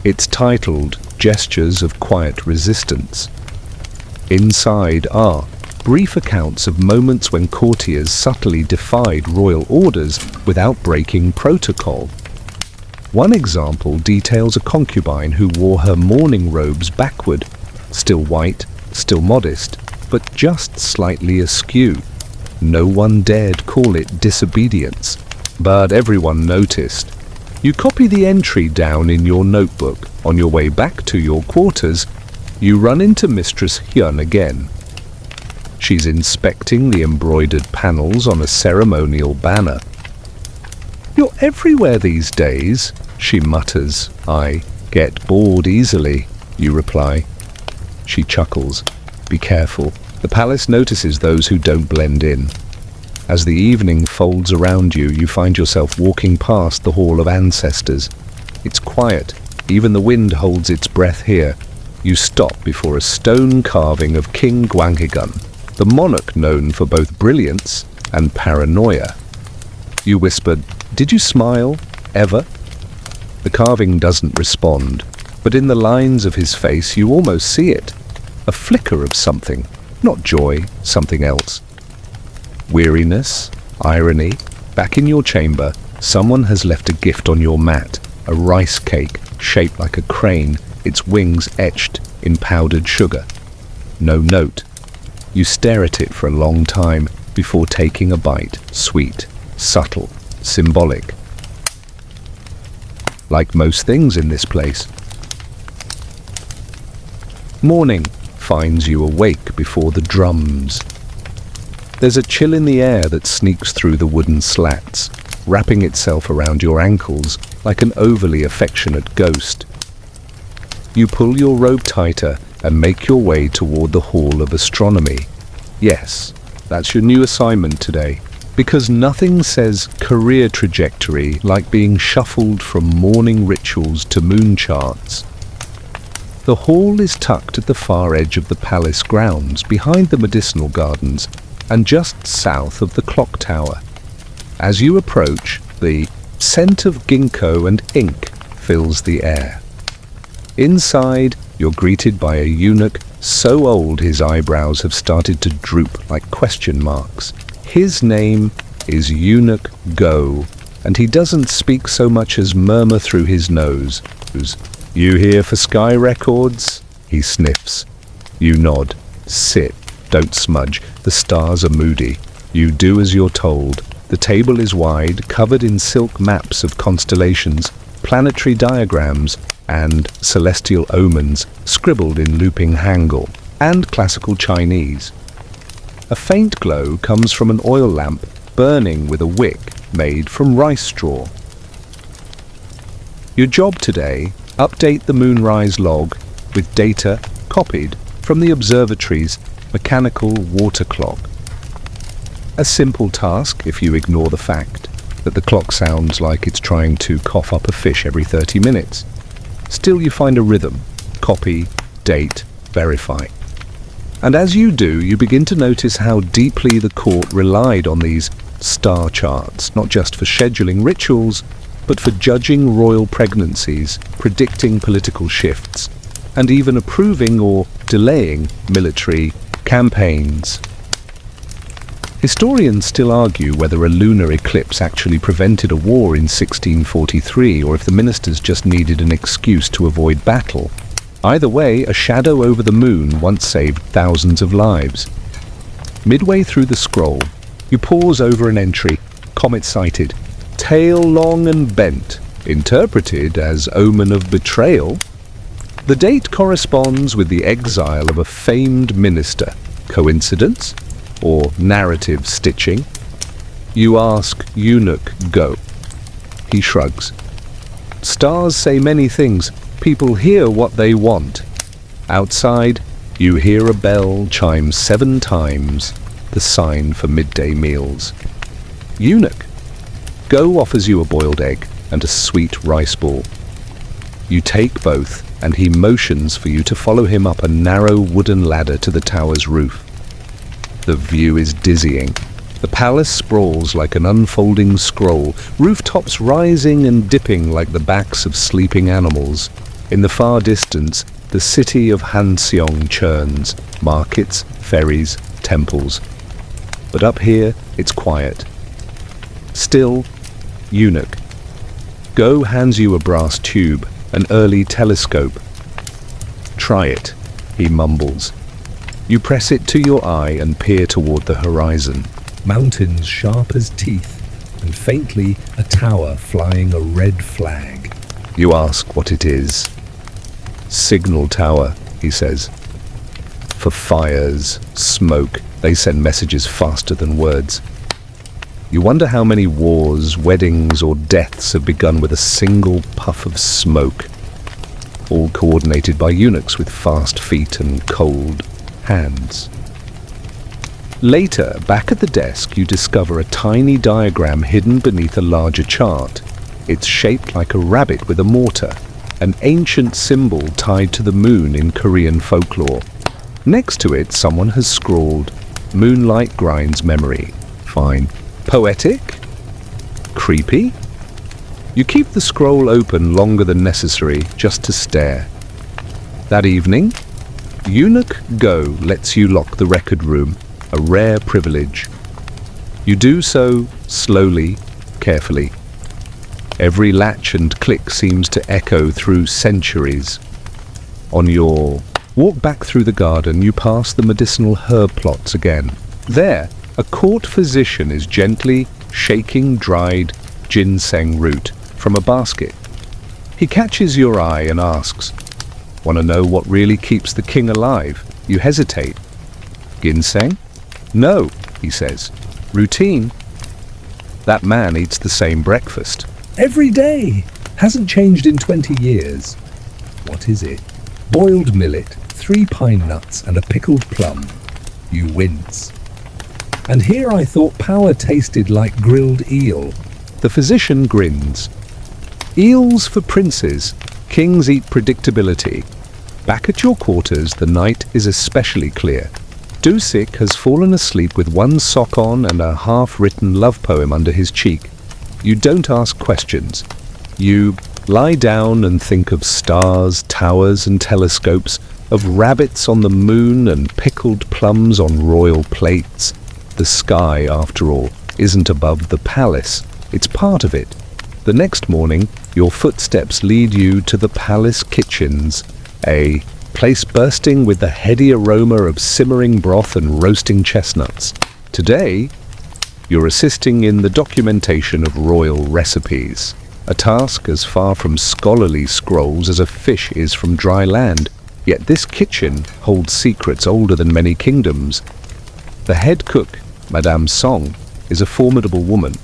It's titled Gestures of Quiet Resistance. Inside are brief accounts of moments when courtiers subtly defied royal orders without breaking protocol. One example details a concubine who wore her mourning robes backward, still white, still modest, but just slightly askew. No one dared call it disobedience, but everyone noticed. You copy the entry down in your notebook. On your way back to your quarters, you run into Mistress Hyun again. She's inspecting the embroidered panels on a ceremonial banner. "You're everywhere these days," she mutters. "I get bored easily," you reply. She chuckles. "Be careful. The palace notices those who don't blend in." As the evening folds around you, you find yourself walking past the Hall of Ancestors. It's quiet. Even the wind holds its breath here. You stop before a stone carving of King Gwanghwaegun, the monarch known for both brilliance and paranoia. You whispered, "Did you smile? Ever?" The carving doesn't respond, but in the lines of his face you almost see it. A flicker of something, not joy, something else. Weariness, irony. Back in your chamber, someone has left a gift on your mat, a rice cake shaped like a crane, its wings etched in powdered sugar. No note. You stare at it for a long time before taking a bite, sweet, subtle, symbolic. Like most things in this place. Morning finds you awake before the drums. There's a chill in the air that sneaks through the wooden slats, wrapping itself around your ankles like an overly affectionate ghost. You pull your robe tighter and make your way toward the Hall of Astronomy. Yes, that's your new assignment today, because nothing says career trajectory like being shuffled from morning rituals to moon charts. The hall is tucked at the far edge of the palace grounds, behind the medicinal gardens, and just south of the clock tower. As you approach, the scent of ginkgo and ink fills the air. Inside, you're greeted by a eunuch so old his eyebrows have started to droop like question marks. His name is Eunuch Go, and he doesn't speak so much as murmur through his nose. "You here for Sky Records?" He sniffs. You nod. "Sit. Don't smudge. The stars are moody." You do as you're told. The table is wide, covered in silk maps of constellations, planetary diagrams, and celestial omens scribbled in looping Hangul and classical Chinese. A faint glow comes from an oil lamp burning with a wick made from rice straw. Your job today, update the moonrise log with data copied from the observatory's mechanical water clock. A simple task if you ignore the fact that the clock sounds like it's trying to cough up a fish every 30 minutes. Still, you find a rhythm. Copy, date, verify. And as you do, you begin to notice how deeply the court relied on these star charts, not just for scheduling rituals, but for judging royal pregnancies, predicting political shifts, and even approving or delaying military campaigns. Historians still argue whether a lunar eclipse actually prevented a war in 1643 or if the ministers just needed an excuse to avoid battle. Either way, a shadow over the moon once saved thousands of lives. Midway through the scroll, you pause over an entry, comet sighted, tail long and bent, interpreted as omen of betrayal. The date corresponds with the exile of a famed minister. Coincidence? Or narrative stitching? You ask Eunuch go. He shrugs. Stars say many things. People hear what they want. Outside, you hear a bell chime 7 times, the sign for midday meals. Eunuch. Go offers you a boiled egg and a sweet rice ball. You take both, and he motions for you to follow him up a narrow wooden ladder to the tower's roof. The view is dizzying. The palace sprawls like an unfolding scroll, rooftops rising and dipping like the backs of sleeping animals. In the far distance, the city of Hanseong churns, markets, ferries, temples. But up here, it's quiet. Still, Eunuch. Go hands you a brass tube, an early telescope. Try it, he mumbles. You press it to your eye and peer toward the horizon. Mountains sharp as teeth, and faintly a tower flying a red flag. You ask what it is. Signal tower, he says. For fires, smoke, they send messages faster than words. You wonder how many wars, weddings, or deaths have begun with a single puff of smoke, all coordinated by eunuchs with fast feet and cold hands. Later, back at the desk, you discover a tiny diagram hidden beneath a larger chart. It's shaped like a rabbit with a mortar, an ancient symbol tied to the moon in Korean folklore. Next to it, someone has scrawled, "Moonlight grinds memory." Fine. Poetic? Creepy? You keep the scroll open longer than necessary, just to stare. That evening, Eunuch Go lets you lock the record room, a rare privilege. You do so slowly, carefully. Every latch and click seems to echo through centuries. On your walk back through the garden, you pass the medicinal herb plots again. There, a court physician is gently shaking dried ginseng root from a basket. He catches your eye and asks, "Want to know what really keeps the king alive?" You hesitate. "Ginseng?" "No," he says. "Routine." That man eats the same breakfast. Every day. Hasn't changed in 20 years. What is it? Boiled millet, 3 pine nuts, and a pickled plum. You wince. And here I thought power tasted like grilled eel. The physician grins. Eels for princes. Kings eat predictability. Back at your quarters, the night is especially clear. Dusik has fallen asleep with one sock on and a half-written love poem under his cheek. You don't ask questions. You lie down and think of stars, towers and telescopes, of rabbits on the moon and pickled plums on royal plates. The sky, after all, isn't above the palace. It's part of it. The next morning, your footsteps lead you to the palace kitchens, a place bursting with the heady aroma of simmering broth and roasting chestnuts. Today, you're assisting in the documentation of royal recipes, a task as far from scholarly scrolls as a fish is from dry land. Yet this kitchen holds secrets older than many kingdoms. The head cook, Madame Song, is a formidable woman,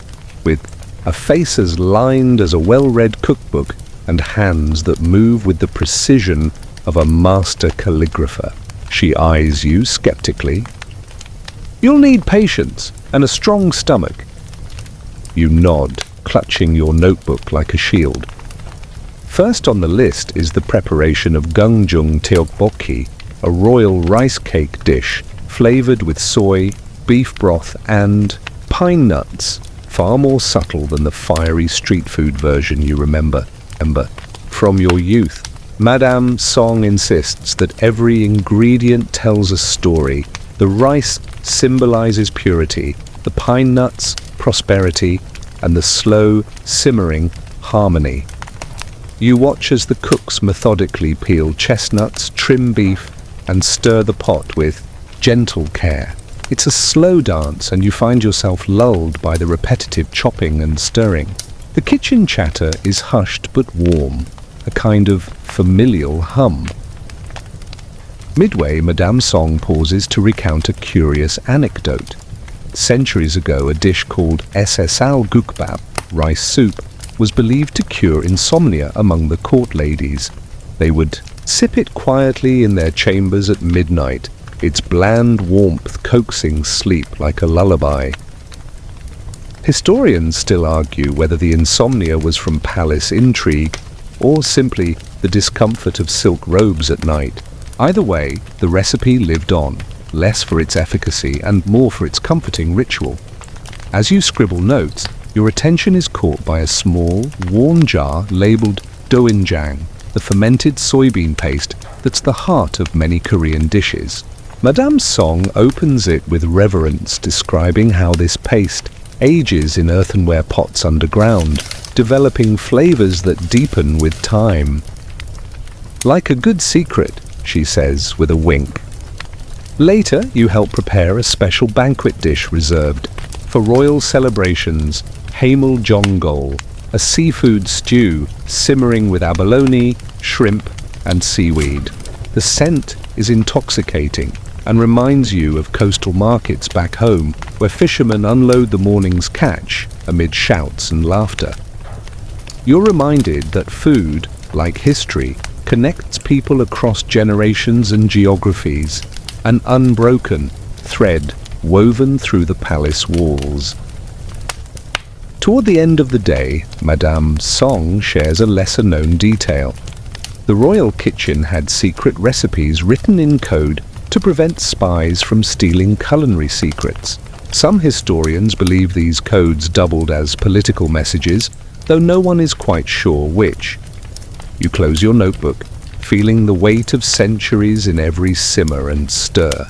with a face as lined as a well-read cookbook and hands that move with the precision of a master calligrapher. She eyes you skeptically. "You'll need patience and a strong stomach." You nod, clutching your notebook like a shield. First on the list is the preparation of gungjung tteokbokki, a royal rice cake dish flavored with soy, beef broth and pine nuts, far more subtle than the fiery street food version you remember from your youth. Madame Song insists that every ingredient tells a story. The rice symbolizes purity, the pine nuts, prosperity, and the slow, simmering, harmony. You watch as the cooks methodically peel chestnuts, trim beef, and stir the pot with gentle care. It's a slow dance, and you find yourself lulled by the repetitive chopping and stirring. The kitchen chatter is hushed but warm, a kind of familial hum. Midway, Madame Song pauses to recount a curious anecdote. Centuries ago, a dish called SSL gukbap, rice soup, was believed to cure insomnia among the court ladies. They would sip it quietly in their chambers at midnight, its bland warmth coaxing sleep like a lullaby. Historians still argue whether the insomnia was from palace intrigue or simply the discomfort of silk robes at night. Either way, the recipe lived on, less for its efficacy and more for its comforting ritual. As you scribble notes, your attention is caught by a small, worn jar labeled doenjang, the fermented soybean paste that's the heart of many Korean dishes. Madame Song opens it with reverence, describing how this paste ages in earthenware pots underground, developing flavors that deepen with time. Like a good secret, she says with a wink. Later, you help prepare a special banquet dish reserved for royal celebrations, hamel jonggol, a seafood stew simmering with abalone, shrimp, and seaweed. The scent is intoxicating and reminds you of coastal markets back home, where fishermen unload the morning's catch amid shouts and laughter. You're reminded that food, like history, connects people across generations and geographies, an unbroken thread woven through the palace walls. Toward the end of the day, Madame Song shares a lesser-known detail. The royal kitchen had secret recipes written in code to prevent spies from stealing culinary secrets. Some historians believe these codes doubled as political messages, though no one is quite sure which. You close your notebook, feeling the weight of centuries in every simmer and stir.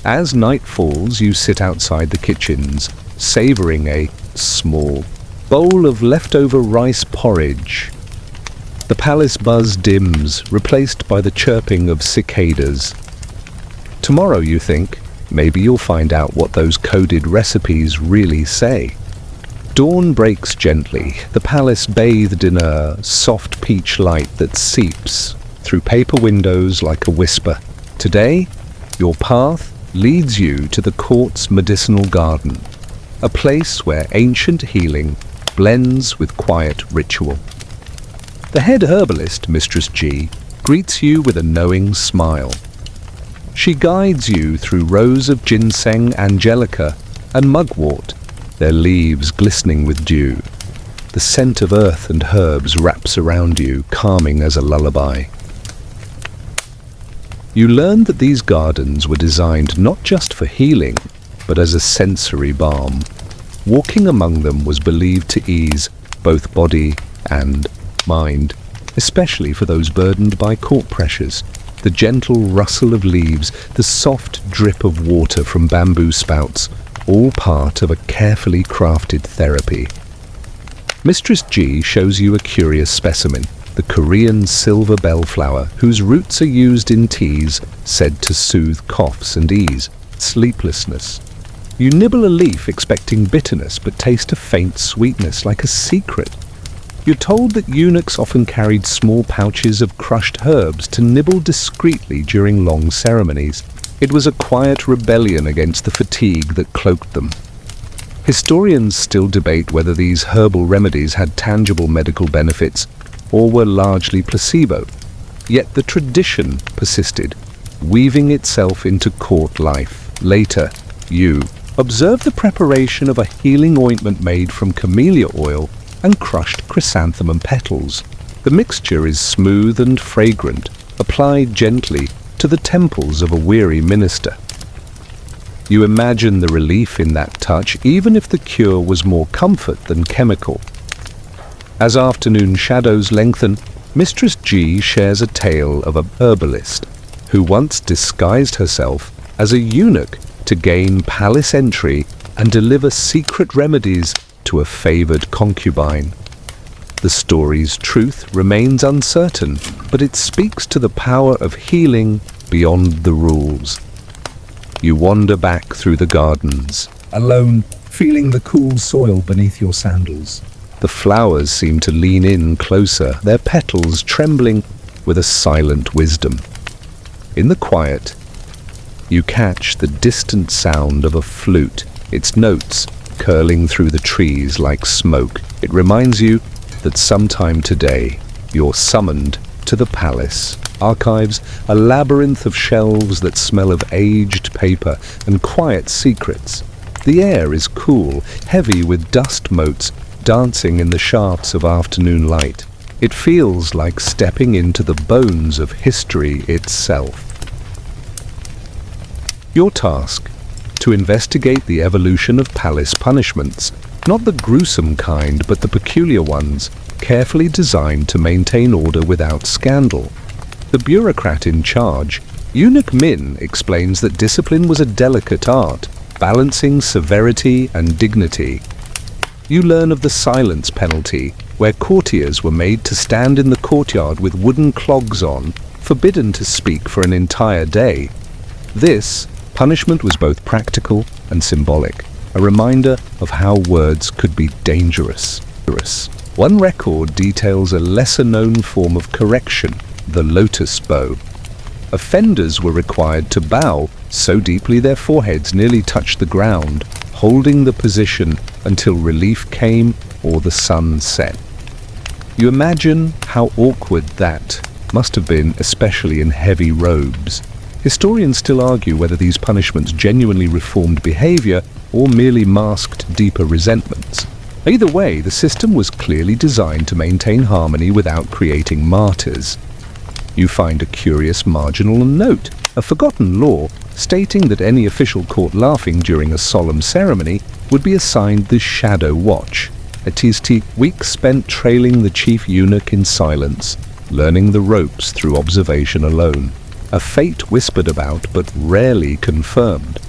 As night falls, you sit outside the kitchens, savoring a small bowl of leftover rice porridge. The palace buzz dims, replaced by the chirping of cicadas. Tomorrow, you think, maybe you'll find out what those coded recipes really say. Dawn breaks gently, the palace bathed in a soft peach light that seeps through paper windows like a whisper. Today, your path leads you to the court's medicinal garden, a place where ancient healing blends with quiet ritual. The head herbalist, Mistress G, greets you with a knowing smile. She guides you through rows of ginseng, angelica, and mugwort, their leaves glistening with dew. The scent of earth and herbs wraps around you, calming as a lullaby. You learn that these gardens were designed not just for healing, but as a sensory balm. Walking among them was believed to ease both body and mind, especially for those burdened by court pressures. The gentle rustle of leaves, the soft drip of water from bamboo spouts, all part of a carefully crafted therapy. Mistress G shows you a curious specimen, the Korean silver bellflower, whose roots are used in teas said to soothe coughs and ease sleeplessness. You nibble a leaf expecting bitterness, but taste a faint sweetness like a secret. You're told that eunuchs often carried small pouches of crushed herbs to nibble discreetly during long ceremonies. It was a quiet rebellion against the fatigue that cloaked them. Historians still debate whether these herbal remedies had tangible medical benefits or were largely placebo. Yet the tradition persisted, weaving itself into court life. Later, you observe the preparation of a healing ointment made from camellia oil and crushed chrysanthemum petals. The mixture is smooth and fragrant, applied gently to the temples of a weary minister. You imagine the relief in that touch, even if the cure was more comfort than chemical. As afternoon shadows lengthen, Mistress G shares a tale of a herbalist who once disguised herself as a eunuch to gain palace entry and deliver secret remedies to a favored concubine. The story's truth remains uncertain, but it speaks to the power of healing beyond the rules. You wander back through the gardens. Alone, feeling the cool soil beneath your sandals. The flowers seem to lean in closer, their petals trembling with a silent wisdom. In the quiet, you catch the distant sound of a flute, its notes curling through the trees like smoke. It reminds you that sometime today you're summoned to the palace. Archives, a labyrinth of shelves that smell of aged paper and quiet secrets. The air is cool, heavy with dust motes dancing in the shafts of afternoon light. It feels like stepping into the bones of history itself. Your task: to investigate the evolution of palace punishments, not the gruesome kind, but the peculiar ones, carefully designed to maintain order without scandal. The bureaucrat in charge, Eunuch Min, explains that discipline was a delicate art, balancing severity and dignity. You learn of the silence penalty, where courtiers were made to stand in the courtyard with wooden clogs on, forbidden to speak for an entire day. This punishment was both practical and symbolic, a reminder of how words could be dangerous. One record details a lesser-known form of correction, the lotus bow. Offenders were required to bow so deeply their foreheads nearly touched the ground, holding the position until relief came or the sun set. You imagine how awkward that must have been, especially in heavy robes. Historians still argue whether these punishments genuinely reformed behavior or merely masked deeper resentments. Either way, the system was clearly designed to maintain harmony without creating martyrs. You find a curious marginal note, a forgotten law stating that any official caught laughing during a solemn ceremony would be assigned the Shadow Watch, weeks spent trailing the chief eunuch in silence, learning the ropes through observation alone. A fate whispered about but rarely confirmed.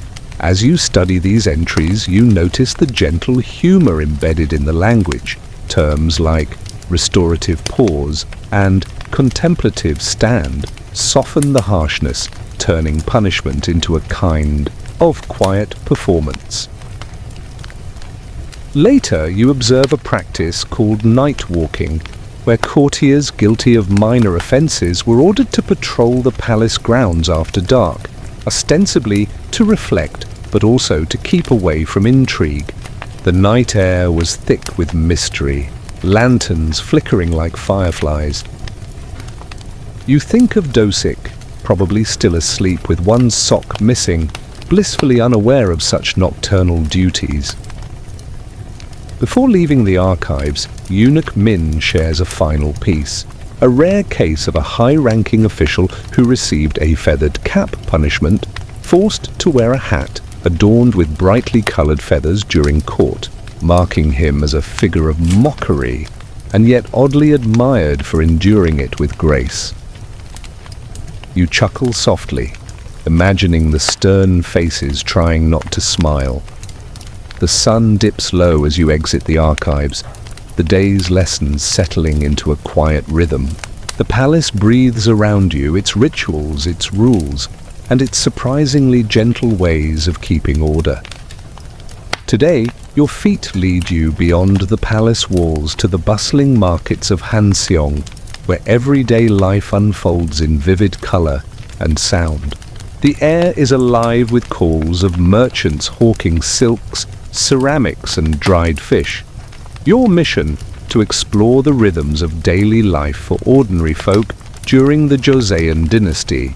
As you study these entries, you notice the gentle humor embedded in the language. Terms like restorative pause and contemplative stand soften the harshness, turning punishment into a kind of quiet performance. Later, you observe a practice called night walking, where courtiers guilty of minor offences were ordered to patrol the palace grounds after dark, ostensibly to reflect, but also to keep away from intrigue. The night air was thick with mystery, lanterns flickering like fireflies. You think of Dosik, probably still asleep with one sock missing, blissfully unaware of such nocturnal duties. Before leaving the archives, Eunuch Min shares a final piece, a rare case of a high-ranking official who received a feathered cap punishment, forced to wear a hat adorned with brightly coloured feathers during court, marking him as a figure of mockery, and yet oddly admired for enduring it with grace. You chuckle softly, imagining the stern faces trying not to smile. The sun dips low as you exit the archives, the day's lessons settling into a quiet rhythm. The palace breathes around you, its rituals, its rules, and its surprisingly gentle ways of keeping order. Today, your feet lead you beyond the palace walls to the bustling markets of Hanseong, where everyday life unfolds in vivid color and sound. The air is alive with calls of merchants hawking silks, ceramics, and dried fish. Your mission: to explore the rhythms of daily life for ordinary folk during the Joseon dynasty.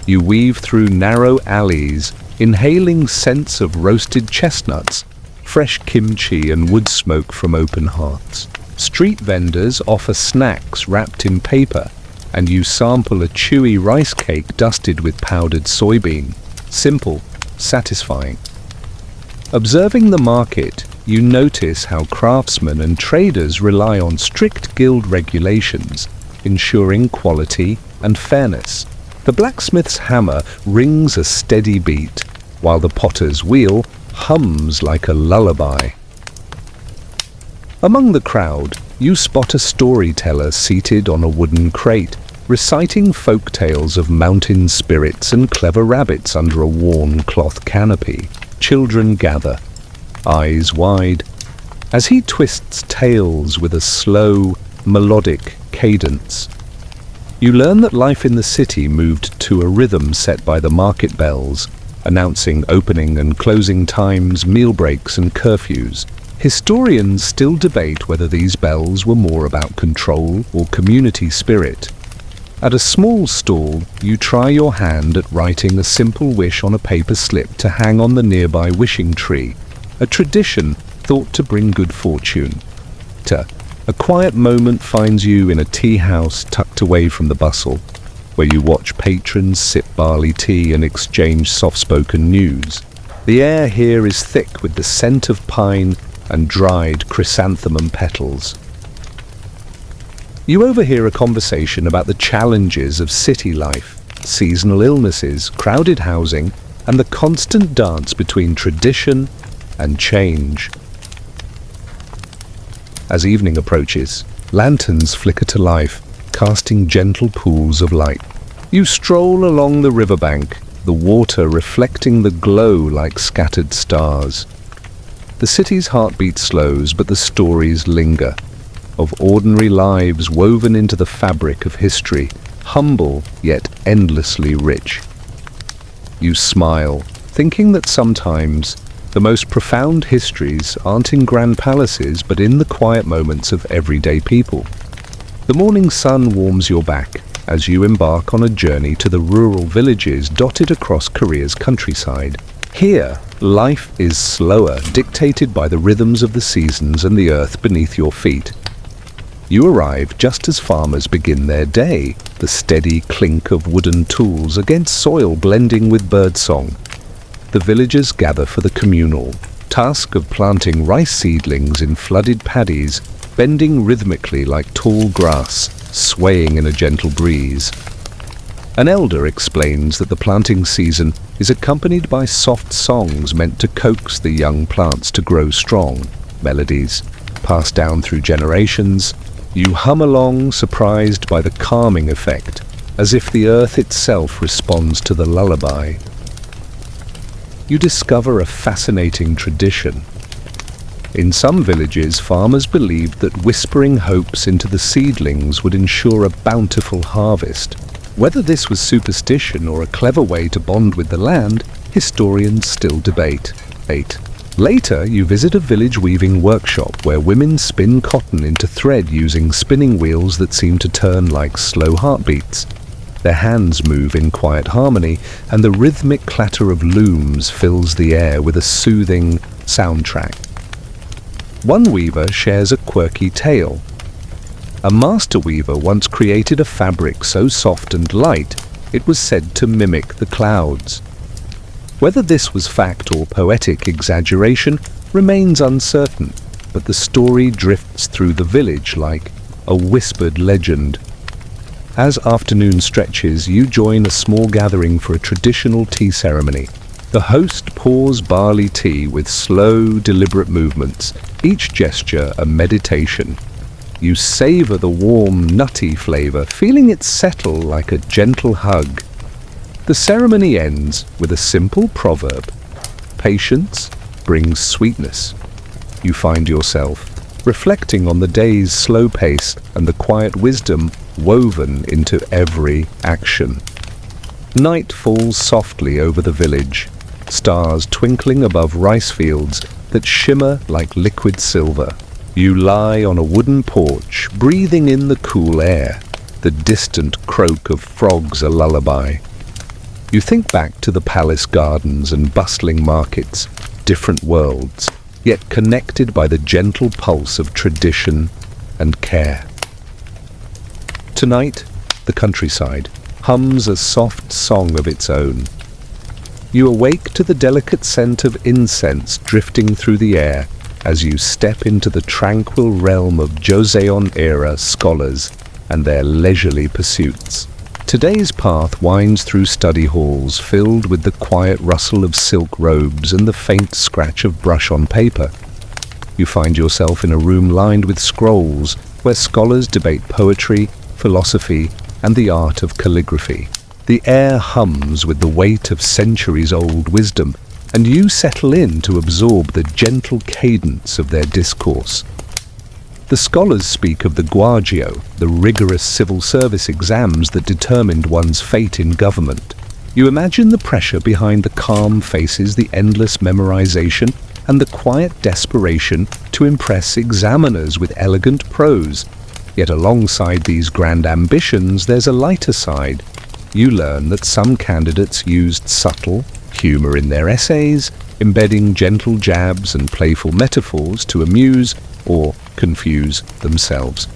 You weave through narrow alleys, inhaling scents of roasted chestnuts, fresh kimchi, and wood smoke from open hearths. Street vendors offer snacks wrapped in paper, and you sample a chewy rice cake dusted with powdered soybean. Simple, satisfying. Observing the market, you notice how craftsmen and traders rely on strict guild regulations, ensuring quality and fairness. The blacksmith's hammer rings a steady beat, while the potter's wheel hums like a lullaby. Among the crowd, you spot a storyteller seated on a wooden crate, reciting folk tales of mountain spirits and clever rabbits under a worn cloth canopy. Children gather, eyes wide, as he twists tales with a slow, melodic cadence. You learn that life in the city moved to a rhythm set by the market bells, announcing opening and closing times, meal breaks and curfews. Historians still debate whether these bells were more about control or community spirit. At a small stall, you try your hand at writing a simple wish on a paper slip to hang on the nearby wishing tree, a tradition thought to bring good fortune. A quiet moment finds you in a tea house tucked away from the bustle, where you watch patrons sip barley tea and exchange soft-spoken news. The air here is thick with the scent of pine and dried chrysanthemum petals. You overhear a conversation about the challenges of city life, seasonal illnesses, crowded housing, and the constant dance between tradition and change. As evening approaches, lanterns flicker to life, casting gentle pools of light. You stroll along the riverbank, the water reflecting the glow like scattered stars. The city's heartbeat slows, but the stories linger, of ordinary lives woven into the fabric of history, humble yet endlessly rich. You smile, thinking that sometimes the most profound histories aren't in grand palaces, but in the quiet moments of everyday people. The morning sun warms your back as you embark on a journey to the rural villages dotted across Korea's countryside. Here, life is slower, dictated by the rhythms of the seasons and the earth beneath your feet. You arrive just as farmers begin their day, the steady clink of wooden tools against soil blending with birdsong. The villagers gather for the communal task of planting rice seedlings in flooded paddies, bending rhythmically like tall grass, swaying in a gentle breeze. An elder explains that the planting season is accompanied by soft songs meant to coax the young plants to grow strong, melodies passed down through generations. You hum along, surprised by the calming effect, as if the earth itself responds to the lullaby. You discover a fascinating tradition. In some villages, farmers believed that whispering hopes into the seedlings would ensure a bountiful harvest. Whether this was superstition or a clever way to bond with the land, historians still debate. 8. Later, you visit a village weaving workshop where women spin cotton into thread using spinning wheels that seem to turn like slow heartbeats. Their hands move in quiet harmony, and the rhythmic clatter of looms fills the air with a soothing soundtrack. One weaver shares a quirky tale. A master weaver once created a fabric so soft and light, it was said to mimic the clouds. Whether this was fact or poetic exaggeration remains uncertain, but the story drifts through the village like a whispered legend. As afternoon stretches, you join a small gathering for a traditional tea ceremony. The host pours barley tea with slow, deliberate movements, each gesture a meditation. You savor the warm, nutty flavor, feeling it settle like a gentle hug. The ceremony ends with a simple proverb: patience brings sweetness. You find yourself reflecting on the day's slow pace and the quiet wisdom woven into every action. Night falls softly over the village, stars twinkling above rice fields that shimmer like liquid silver. You lie on a wooden porch, breathing in the cool air, the distant croak of frogs a lullaby. You think back to the palace gardens and bustling markets, different worlds, yet connected by the gentle pulse of tradition and care. Tonight, the countryside hums a soft song of its own. You awake to the delicate scent of incense drifting through the air as you step into the tranquil realm of Joseon-era scholars and their leisurely pursuits. Today's path winds through study halls filled with the quiet rustle of silk robes and the faint scratch of brush on paper. You find yourself in a room lined with scrolls where scholars debate poetry, philosophy, and the art of calligraphy. The air hums with the weight of centuries-old wisdom, and you settle in to absorb the gentle cadence of their discourse. The scholars speak of the guagio, the rigorous civil service exams that determined one's fate in government. You imagine the pressure behind the calm faces, the endless memorization, and the quiet desperation to impress examiners with elegant prose. Yet alongside these grand ambitions, there's a lighter side. You learn that some candidates used subtle humor in their essays, embedding gentle jabs and playful metaphors to amuse or confuse themselves.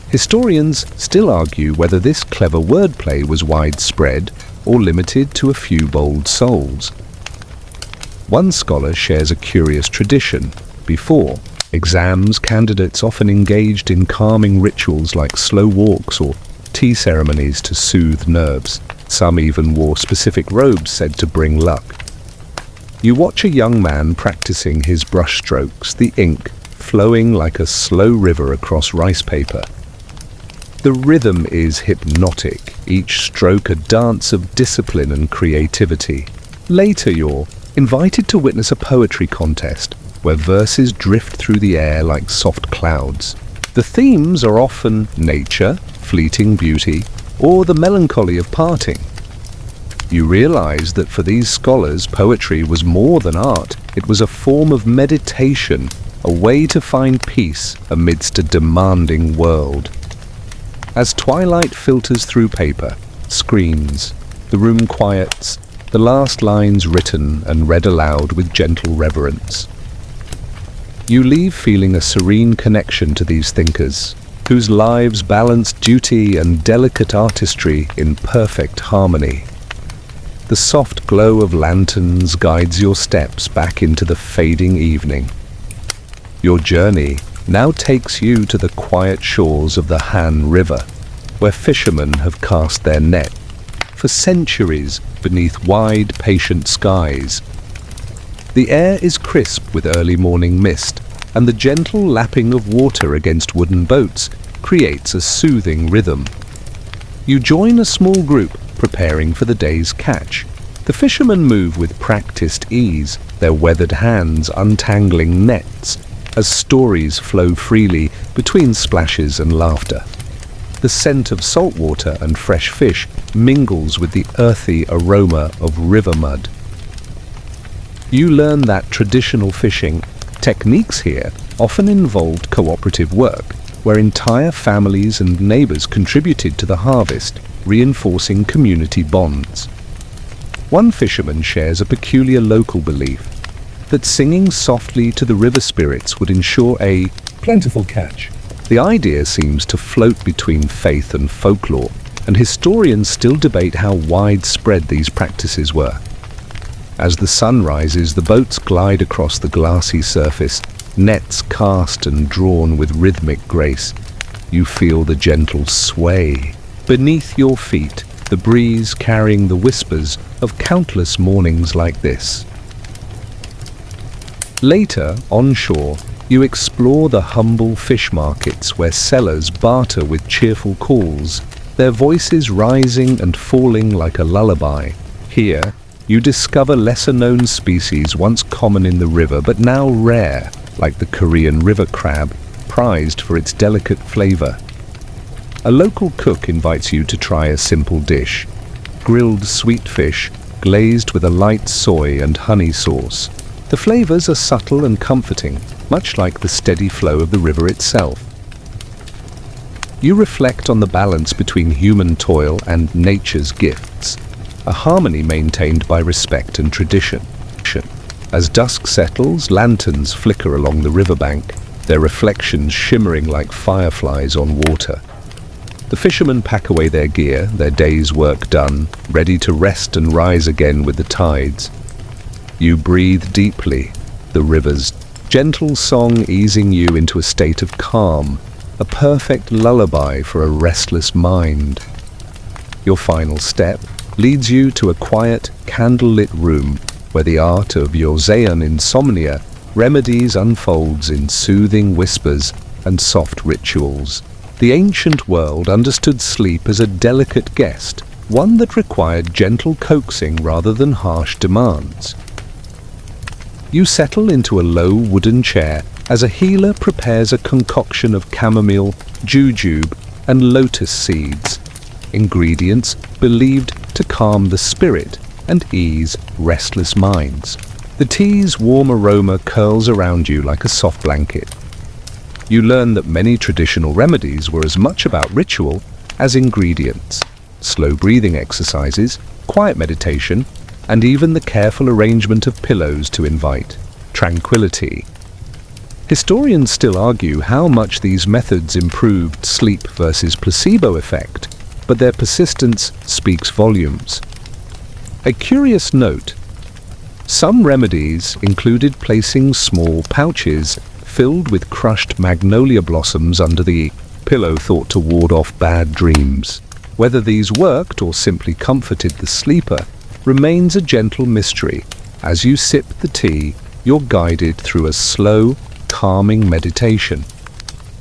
Historians still argue whether this clever wordplay was widespread or limited to a few bold souls. One scholar shares a curious tradition. Before exams, candidates often engaged in calming rituals like slow walks or tea ceremonies to soothe nerves. Some even wore specific robes said to bring luck. You watch a young man practicing his brushstrokes, the ink flowing like a slow river across rice paper. The rhythm is hypnotic, each stroke a dance of discipline and creativity. Later you're invited to witness a poetry contest where verses drift through the air like soft clouds. The themes are often nature, fleeting beauty, or the melancholy of parting. You realize that for these scholars, poetry was more than art. It was a form of meditation, a way to find peace amidst a demanding world. As twilight filters through paper, screens, the room quiets, the last lines written and read aloud with gentle reverence. You leave feeling a serene connection to these thinkers, whose lives balance duty and delicate artistry in perfect harmony. The soft glow of lanterns guides your steps back into the fading evening. Your journey now takes you to the quiet shores of the Han River, where fishermen have cast their net for centuries beneath wide, patient skies. The air is crisp with early morning mist, and the gentle lapping of water against wooden boats creates a soothing rhythm. You join a small group preparing for the day's catch. The fishermen move with practiced ease, their weathered hands untangling nets as stories flow freely between splashes and laughter. The scent of salt water and fresh fish mingles with the earthy aroma of river mud. You learn that traditional fishing techniques here often involved cooperative work, where entire families and neighbors contributed to the harvest, reinforcing community bonds. One fisherman shares a peculiar local belief that singing softly to the river spirits would ensure a plentiful catch. The idea seems to float between faith and folklore, and historians still debate how widespread these practices were. As the sun rises, the boats glide across the glassy surface, nets cast and drawn with rhythmic grace. You feel the gentle sway beneath your feet, the breeze carrying the whispers of countless mornings like this. Later, on shore, you explore the humble fish markets where sellers barter with cheerful calls, their voices rising and falling like a lullaby. Here, you discover lesser-known species once common in the river but now rare, like the Korean river crab, prized for its delicate flavor. A local cook invites you to try a simple dish: grilled sweet fish, glazed with a light soy and honey sauce. The flavors are subtle and comforting, much like the steady flow of the river itself. You reflect on the balance between human toil and nature's gifts, a harmony maintained by respect and tradition. As dusk settles, lanterns flicker along the riverbank, their reflections shimmering like fireflies on water. The fishermen pack away their gear, their day's work done, ready to rest and rise again with the tides. You breathe deeply, the river's gentle song easing you into a state of calm, a perfect lullaby for a restless mind. Your final step leads you to a quiet, candlelit room where the art of Yorzean insomnia remedies unfolds in soothing whispers and soft rituals. The ancient world understood sleep as a delicate guest, one that required gentle coaxing rather than harsh demands. You settle into a low wooden chair as a healer prepares a concoction of chamomile, jujube, and lotus seeds, ingredients believed to calm the spirit and ease restless minds. The tea's warm aroma curls around you like a soft blanket. You learn that many traditional remedies were as much about ritual as ingredients. Slow breathing exercises, quiet meditation, and even the careful arrangement of pillows to invite tranquility. Historians still argue how much these methods improved sleep versus placebo effect, but their persistence speaks volumes. A curious note: some remedies included placing small pouches filled with crushed magnolia blossoms under the pillow, thought to ward off bad dreams. Whether these worked or simply comforted the sleeper remains a gentle mystery. As you sip the tea, you're guided through a slow, calming meditation.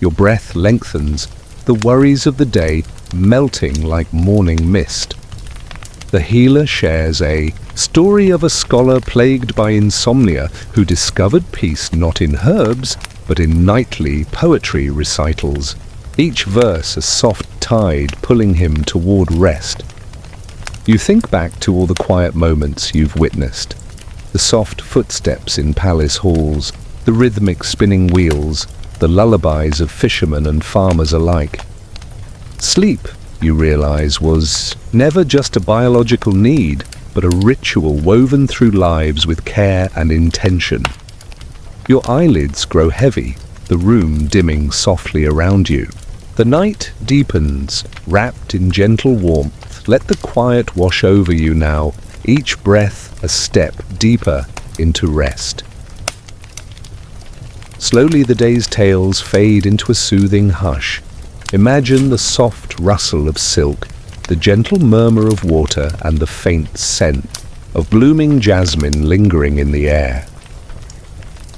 Your breath lengthens, the worries of the day melting like morning mist. The healer shares a story of a scholar plagued by insomnia who discovered peace not in herbs, but in nightly poetry recitals, each verse a soft tide pulling him toward rest. You think back to all the quiet moments you've witnessed, the soft footsteps in palace halls, the rhythmic spinning wheels, the lullabies of fishermen and farmers alike. Sleep, you realize, was never just a biological need, but a ritual woven through lives with care and intention. Your eyelids grow heavy, the room dimming softly around you. The night deepens, wrapped in gentle warmth. Let the quiet wash over you now, each breath a step deeper into rest. Slowly the day's tales fade into a soothing hush. Imagine the soft rustle of silk, the gentle murmur of water, and the faint scent of blooming jasmine lingering in the air.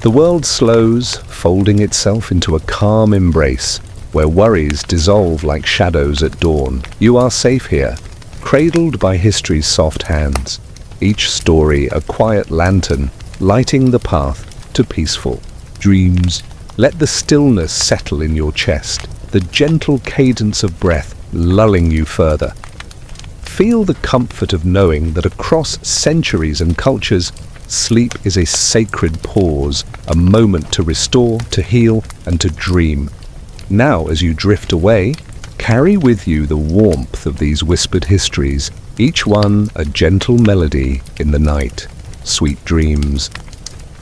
The world slows, folding itself into a calm embrace, where worries dissolve like shadows at dawn. You are safe here, cradled by history's soft hands, each story a quiet lantern lighting the path to peaceful dreams. Let the stillness settle in your chest, the gentle cadence of breath lulling you further. Feel the comfort of knowing that across centuries and cultures, sleep is a sacred pause, a moment to restore, to heal, and to dream. Now, as you drift away, carry with you the warmth of these whispered histories, each one a gentle melody in the night. Sweet dreams.